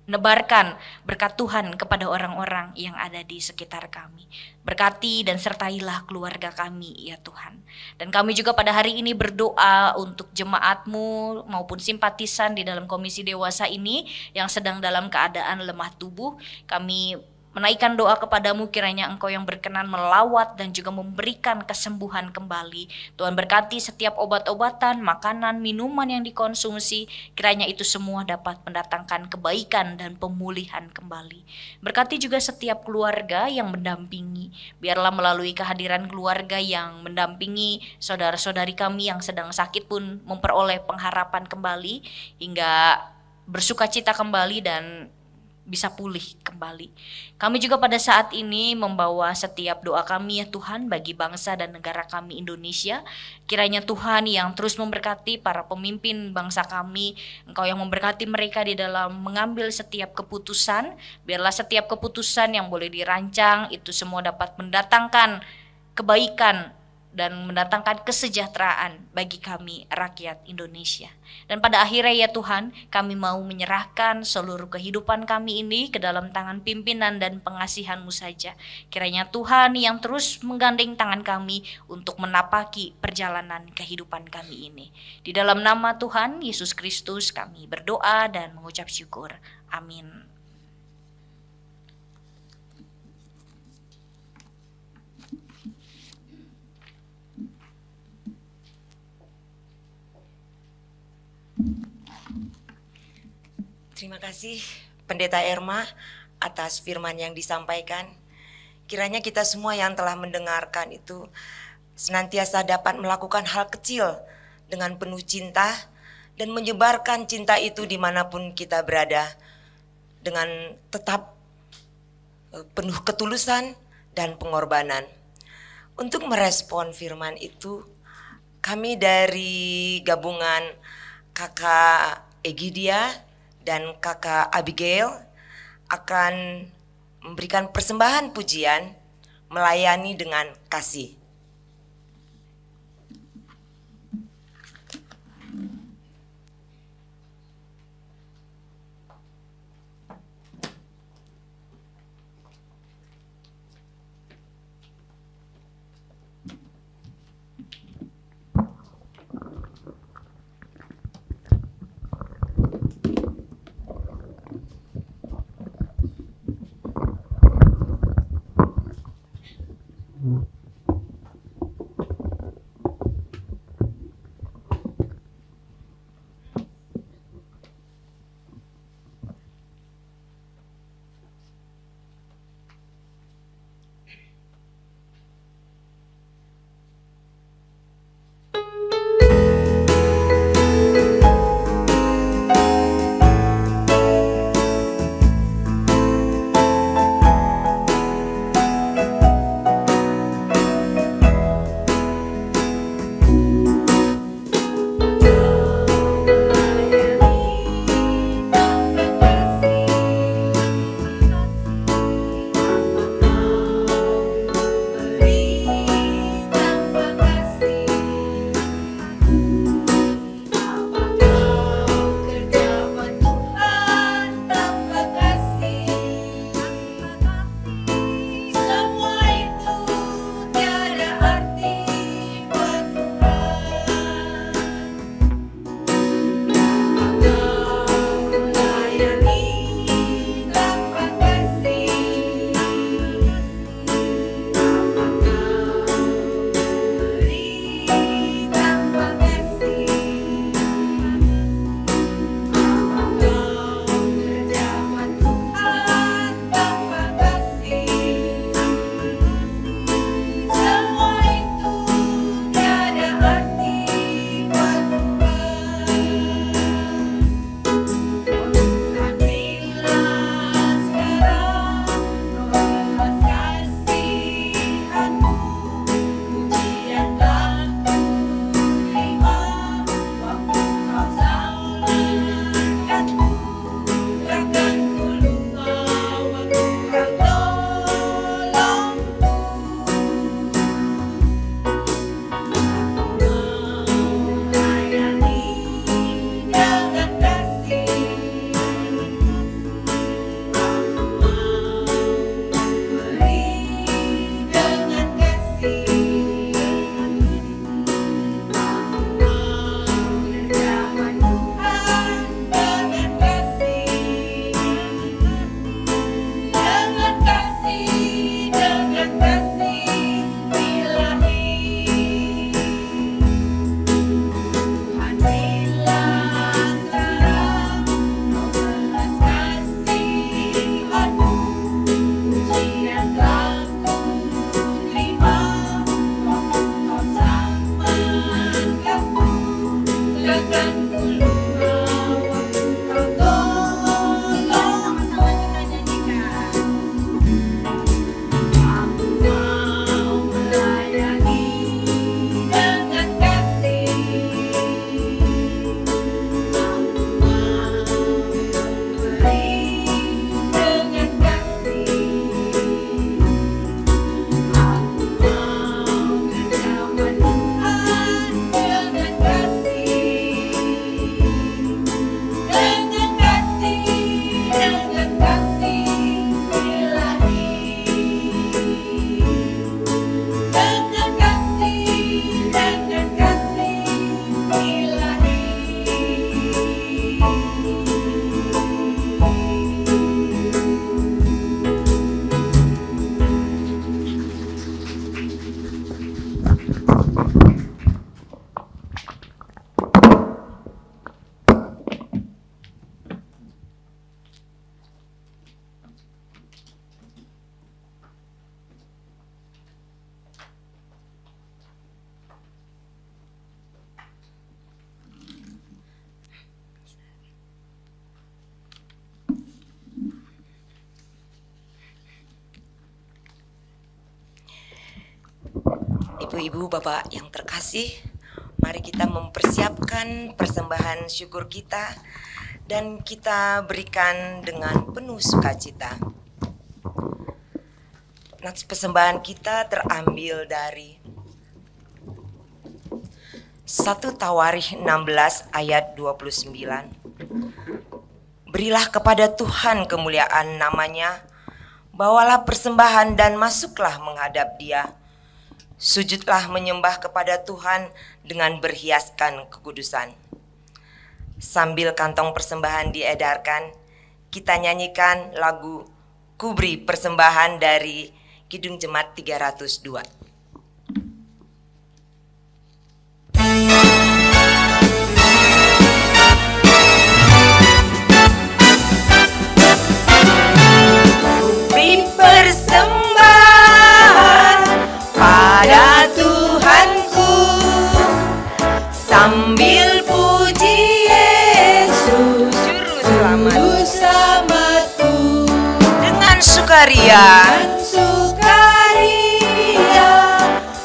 menebarkan berkat Tuhan kepada orang-orang yang ada di sekitar kami. Berkati dan sertailah keluarga kami ya Tuhan. Dan kami juga pada hari ini berdoa untuk jemaat-Mu maupun simpatisan di dalam komisi dewasa ini yang sedang dalam keadaan lemah tubuh. Kami menaikkan doa kepadamu, kiranya Engkau yang berkenan melawat dan juga memberikan kesembuhan kembali. Tuhan berkati setiap obat-obatan, makanan, minuman yang dikonsumsi, kiranya itu semua dapat mendatangkan kebaikan dan pemulihan kembali. Berkati juga setiap keluarga yang mendampingi, biarlah melalui kehadiran keluarga yang mendampingi saudara-saudari kami yang sedang sakit pun memperoleh pengharapan kembali, hingga bersukacita kembali dan bisa pulih kembali. Kami juga pada saat ini membawa setiap doa kami ya Tuhan bagi bangsa dan negara kami Indonesia. Kiranya Tuhan yang terus memberkati para pemimpin bangsa kami, Engkau yang memberkati mereka di dalam mengambil setiap keputusan. Biarlah setiap keputusan yang boleh dirancang itu semua dapat mendatangkan kebaikan dan mendatangkan kesejahteraan bagi kami rakyat Indonesia. Dan pada akhirnya ya Tuhan, kami mau menyerahkan seluruh kehidupan kami ini ke dalam tangan pimpinan dan pengasihan-Mu saja. Kiranya Tuhan yang terus menggandeng tangan kami untuk menapaki perjalanan kehidupan kami ini. Di dalam nama Tuhan Yesus Kristus kami berdoa dan mengucap syukur. Amin. Terima kasih Pendeta Erma atas firman yang disampaikan. Kiranya kita semua yang telah mendengarkan itu senantiasa dapat melakukan hal kecil dengan penuh cinta dan menyebarkan cinta itu dimanapun kita berada dengan tetap penuh ketulusan dan pengorbanan. Untuk merespon firman itu, kami dari gabungan Kakak Egidia dan Kakak Abigail akan memberikan persembahan pujian melayani dengan kasih. Bapak Ibu Bapak yang terkasih, mari kita mempersiapkan persembahan syukur kita dan kita berikan dengan penuh sukacita. Nats persembahan kita terambil dari 1 Tawarikh 16 ayat 29. Berilah kepada Tuhan kemuliaan namanya, bawalah persembahan dan masuklah menghadap Dia. Sujudlah menyembah kepada Tuhan dengan berhiaskan kekudusan. Sambil kantong persembahan diedarkan, kita nyanyikan lagu Kuberi Persembahan dari Kidung Jemaat 302. Beri persembahan pada Tuhanku, sambil puji Yesus Juru Selamatku, dengan sukaria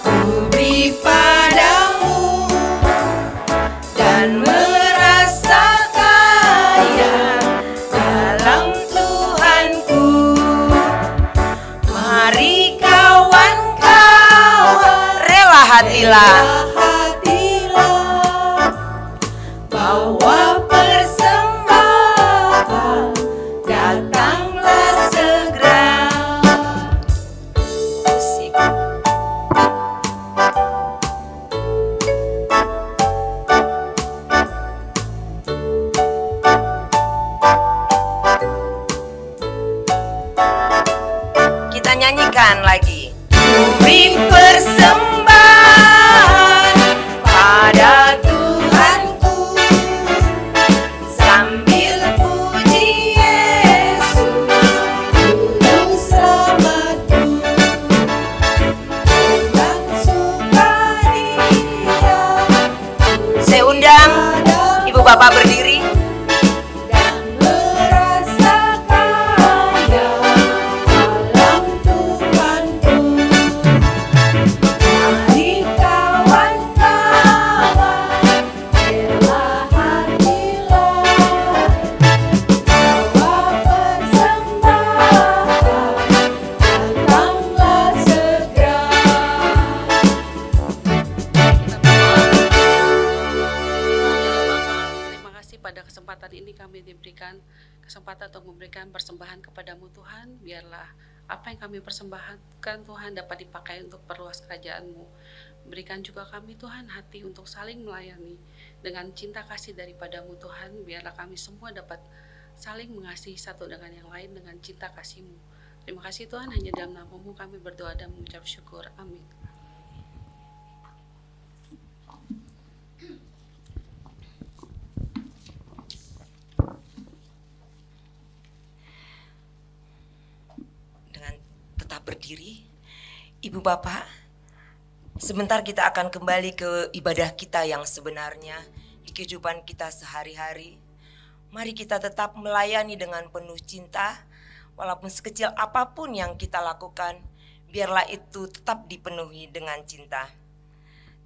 ku beri padamu dan merasa kaya dalam Tuhanku. Mari kawan-kawan, rela hatilah, bawa persembahan, datanglah segera. Musik. Kita nyanyikan lagi. Beri persembahan pada Tuhanku, sambil puji Yesus Juru Selamatku, dengan sukaria. Saya undang Ibu Bapak berdiri. Dan merasa kaya dalam Tuhanku. Mari kawan-kawan, rela hatilah, bawa persembahan, datanglah segera. Terima kasih pada kesempatan ini kami diberikan kesempatan untuk memberikan persembahan kepadamu Tuhan. Biarlah apa yang kami persembahkan Tuhan dapat dipakai untuk perluas kerajaan-Mu. Berikan juga kami Tuhan hati untuk saling melayani dengan cinta kasih daripadamu Tuhan. Biarlah kami semua dapat saling mengasihi satu dengan yang lain dengan cinta kasih-Mu. Terima kasih Tuhan, hanya dalam nama-Mu kami berdoa dan mengucap syukur. Amin. Dengan tetap berdiri, Ibu Bapak, sebentar kita akan kembali ke ibadah kita yang sebenarnya di kehidupan kita sehari-hari. Mari kita tetap melayani dengan penuh cinta, walaupun sekecil apapun yang kita lakukan, biarlah itu tetap dipenuhi dengan cinta.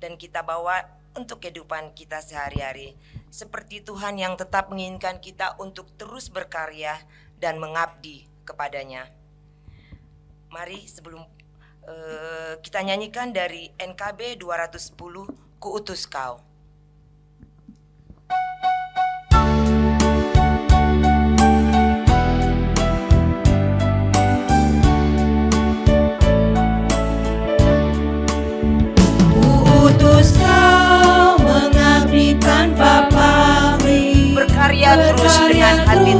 Dan kita bawa untuk kehidupan kita sehari-hari, seperti Tuhan yang tetap menginginkan kita untuk terus berkarya dan mengabdi kepadanya. Mari sebelum kita nyanyikan dari NKB 210, Kuutus Kau. Kuutus Kau mengabdi tanpa pamrih, Berkarya terus dengan hati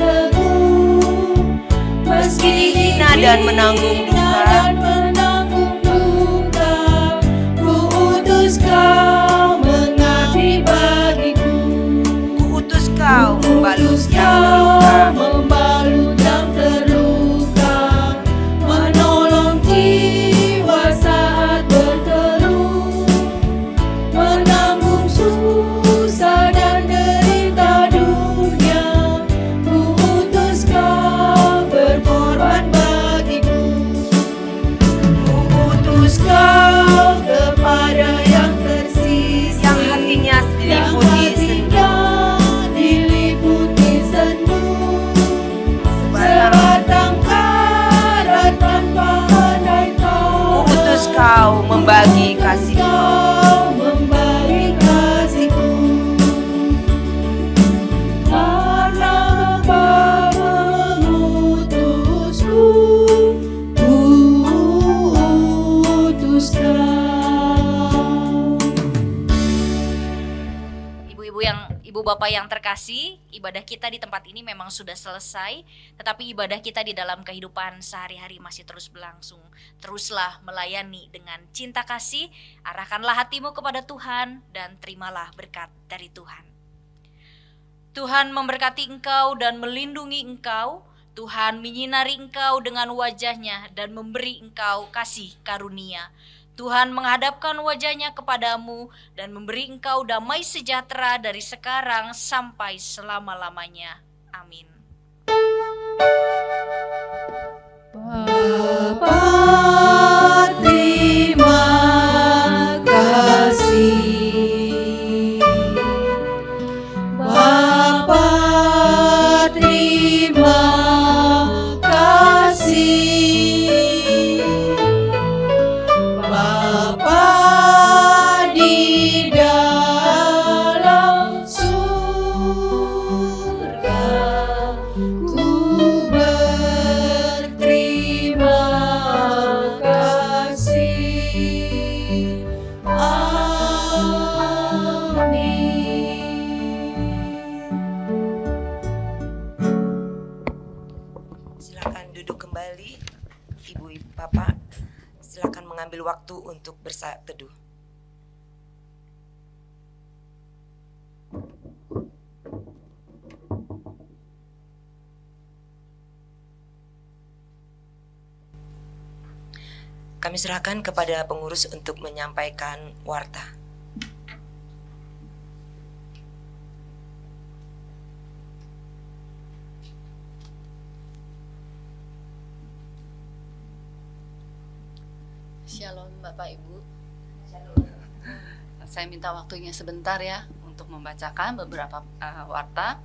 teguh, meski dihina dan menanggung duka. Kuutus Kau mengabdi bagiku. Kuutus Kau membalut yang terluka, menolong jiwa saat berteduh, menanggung susah dan derita dunia. Kuutus Kau berkorban bagiku. Ibu Bapak yang terkasih, ibadah kita di tempat ini memang sudah selesai, tetapi ibadah kita di dalam kehidupan sehari-hari masih terus berlangsung. Teruslah melayani dengan cinta kasih, arahkanlah hatimu kepada Tuhan dan terimalah berkat dari Tuhan. Tuhan memberkati engkau dan melindungi engkau. Tuhan menyinari engkau dengan wajahnya dan memberi engkau kasih karunia. Tuhan menghadapkan wajahnya kepadamu dan memberi engkau damai sejahtera dari sekarang sampai selama-lamanya. Amin. Bapa, terima kasih. Bapa, terima kasih. Bapa di dalam surga, ku berterima kasih. Amin. Silakan duduk kembali, Ibu Bapak. Silakan mengambil waktu untuk bersaat teduh. Kami serahkan kepada pengurus untuk menyampaikan warta. Shalom Bapak Ibu. Saya minta waktunya sebentar ya untuk membacakan beberapa warta.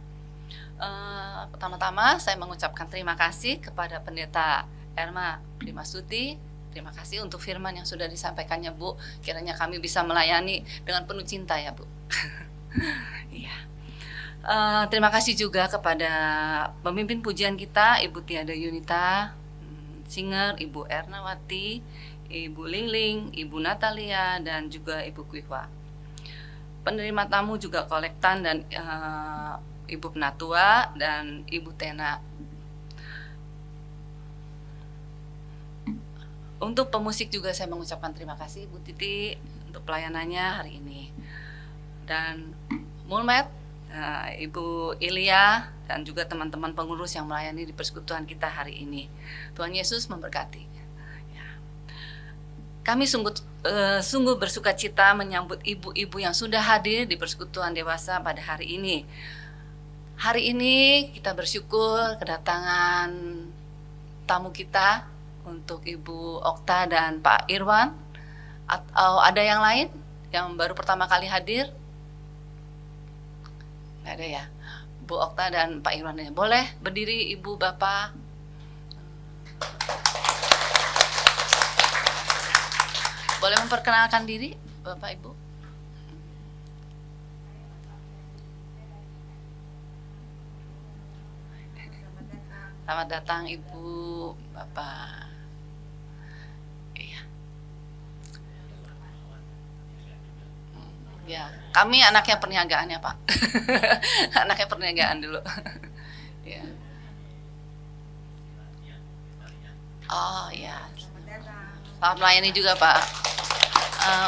Pertama-tama saya mengucapkan terima kasih kepada Pendeta Erma Primasuti. Terima kasih untuk firman yang sudah disampaikannya, Bu. Kiranya kami bisa melayani dengan penuh cinta ya, Bu. Iya. Terima kasih juga kepada pemimpin pujian kita, Ibu Tiada Yunita, singer Ibu Ernawati, Ibu Lingling, Ibu Natalia, dan juga Ibu Kuihwa. Penerima tamu juga kolektan dan Ibu Penatua dan Ibu Tena. Untuk pemusik juga saya mengucapkan terima kasih Bu Titi untuk pelayanannya hari ini. Dan Mulmet, Ibu Ilya, dan juga teman-teman pengurus yang melayani di persekutuan kita hari ini. Tuhan Yesus memberkati. Kami sungguh bersuka cita menyambut ibu-ibu yang sudah hadir di persekutuan dewasa pada hari ini. Hari ini kita bersyukur kedatangan tamu kita untuk Ibu Okta dan Pak Irwan. Atau ada yang lain yang baru pertama kali hadir? Nggak ada ya? Bu Okta dan Pak Irwan. Boleh berdiri Ibu Bapak? Boleh memperkenalkan diri Bapak Ibu? Selamat datang Ibu Bapak. Iya. Ya, kami anaknya perniagaan ya Pak. Anaknya perniagaan dulu. Ya. Oh ya. Selamat melayani juga Pak.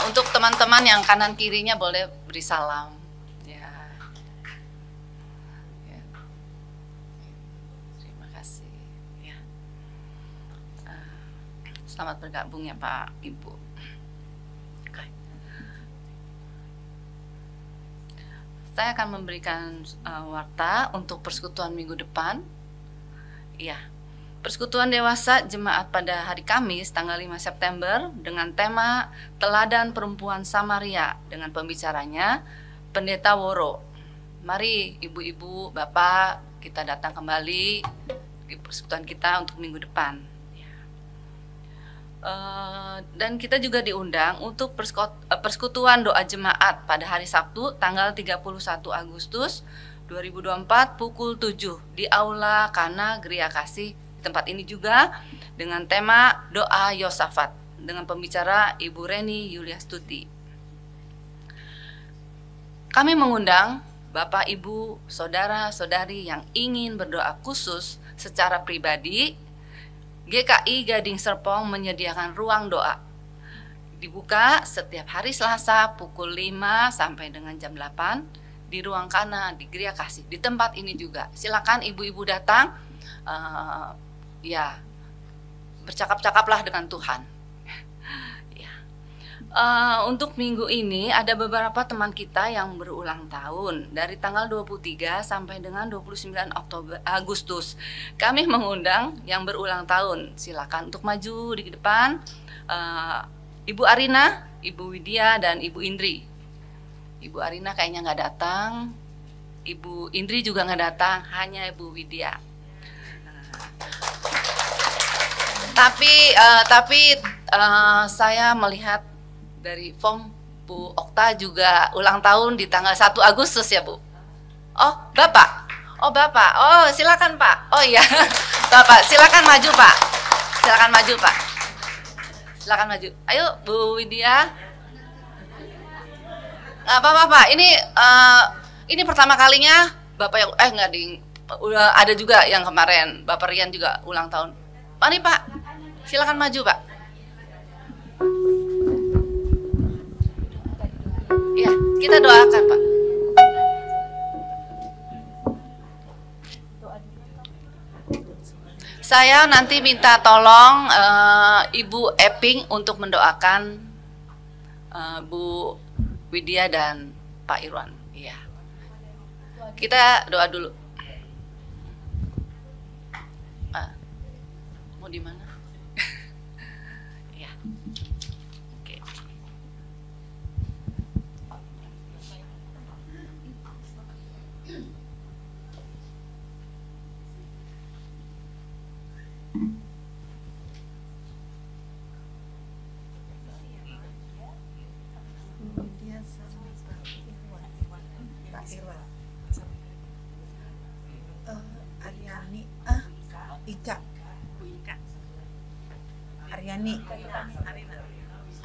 Untuk teman-teman yang kanan kirinya boleh beri salam. Ya. Ya. Terima kasih. Ya. Selamat bergabung ya Pak Ibu. Oke. Saya akan memberikan warta untuk persekutuan minggu depan. Iya. Persekutuan dewasa jemaat pada hari Kamis tanggal 5 September dengan tema Teladan Perempuan Samaria dengan pembicaranya Pendeta Woro. Mari ibu-ibu, bapak, kita datang kembali di persekutuan kita untuk minggu depan. Dan kita juga diundang untuk persekutuan doa jemaat pada hari Sabtu tanggal 31 Agustus 2024 pukul 7 di Aula Kana Geria Kasih. Tempat ini juga dengan tema doa Yosafat dengan pembicara Ibu Reni Yuliastuti. Kami mengundang Bapak, Ibu, saudara-saudari yang ingin berdoa khusus secara pribadi, GKI Gading Serpong menyediakan ruang doa. Dibuka setiap hari Selasa pukul 5 sampai dengan jam 8 di ruang Kana di Geria Kasih. Di tempat ini juga. Silakan ibu-ibu datang, ya bercakap-cakaplah dengan Tuhan. Untuk minggu ini ada beberapa teman kita yang berulang tahun dari tanggal 23 sampai dengan 29 Agustus. Kami mengundang yang berulang tahun. Silakan untuk maju di depan. Ibu Arina, Ibu Widya, dan Ibu Indri. Ibu Arina kayaknya nggak datang. Ibu Indri juga nggak datang. Hanya Ibu Widya. Tapi saya melihat dari form Bu Okta juga ulang tahun di tanggal 1 Agustus ya Bu. Oh Bapak, oh silakan Pak. Oh iya Bapak silakan maju Pak. Silakan maju. Ayo Bu Widya. Nggak apa-apa Pak. Ini pertama kalinya Bapak yang udah ada juga yang kemarin Bapak Rian juga ulang tahun. Mari Pak, silakan maju Pak. Ya, kita doakan Pak. Saya nanti minta tolong Ibu Eping untuk mendoakan Bu Widya dan Pak Irwan. Iya. Kita doa dulu. Mau di mana? Ya. Oke. Aryani, Ika, Aryani,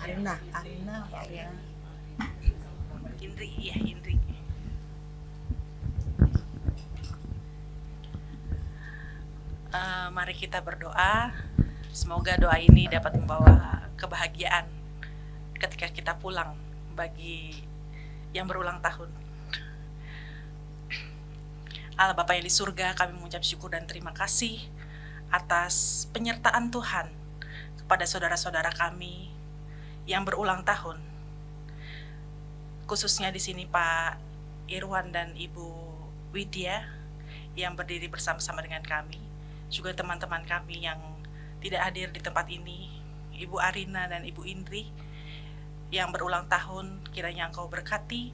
Arina, Aryani, Indri, ya Indri. Mari kita berdoa. Semoga doa ini dapat membawa kebahagiaan ketika kita pulang bagi yang berulang tahun. Allah Bapa yang di surga, kami mengucap syukur dan terima kasih atas penyertaan Tuhan kepada saudara-saudara kami yang berulang tahun. Khususnya di sini Pak Irwan dan Ibu Widya yang berdiri bersama-sama dengan kami. Juga teman-teman kami yang tidak hadir di tempat ini, Ibu Arina dan Ibu Indri yang berulang tahun, kiranya Engkau berkati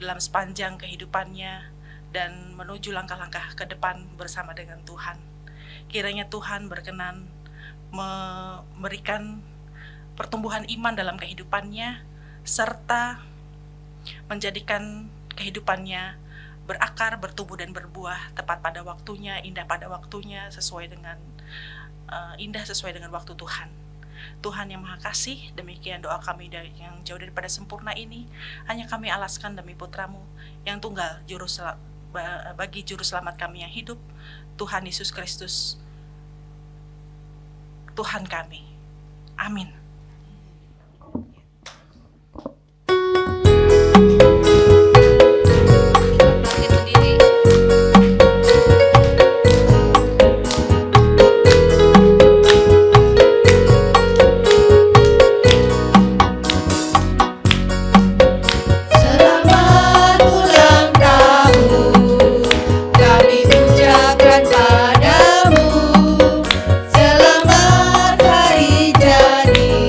dalam sepanjang kehidupannya dan menuju langkah-langkah ke depan bersama dengan Tuhan. Kiranya Tuhan berkenan memberikan pertumbuhan iman dalam kehidupannya, serta menjadikan kehidupannya berakar, bertumbuh dan berbuah tepat pada waktunya, indah pada waktunya, sesuai dengan waktu Tuhan. Tuhan yang Maha Kasih, demikian doa kami yang jauh daripada sempurna ini hanya kami alaskan demi putramu yang tunggal bagi juru selamat kami yang hidup, Tuhan Yesus Kristus, Tuhan kami. Amin. Selamat hari jadi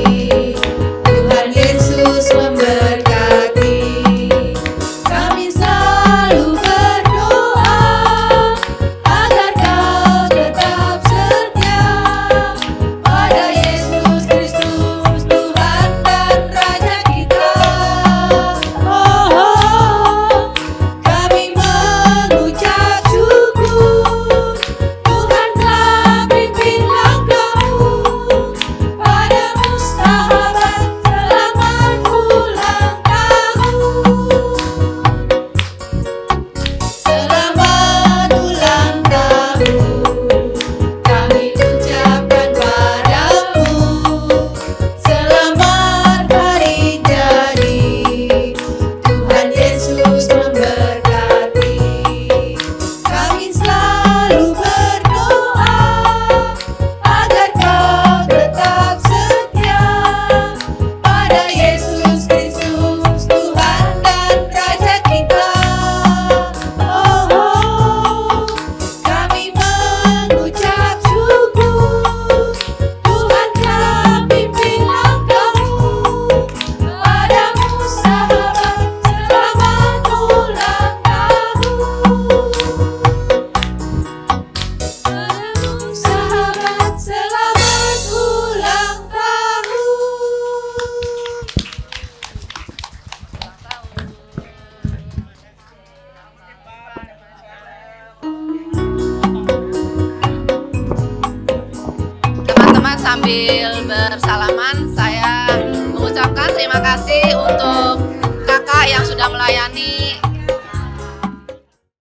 sambil bersalaman saya mengucapkan terima kasih untuk kakak yang sudah melayani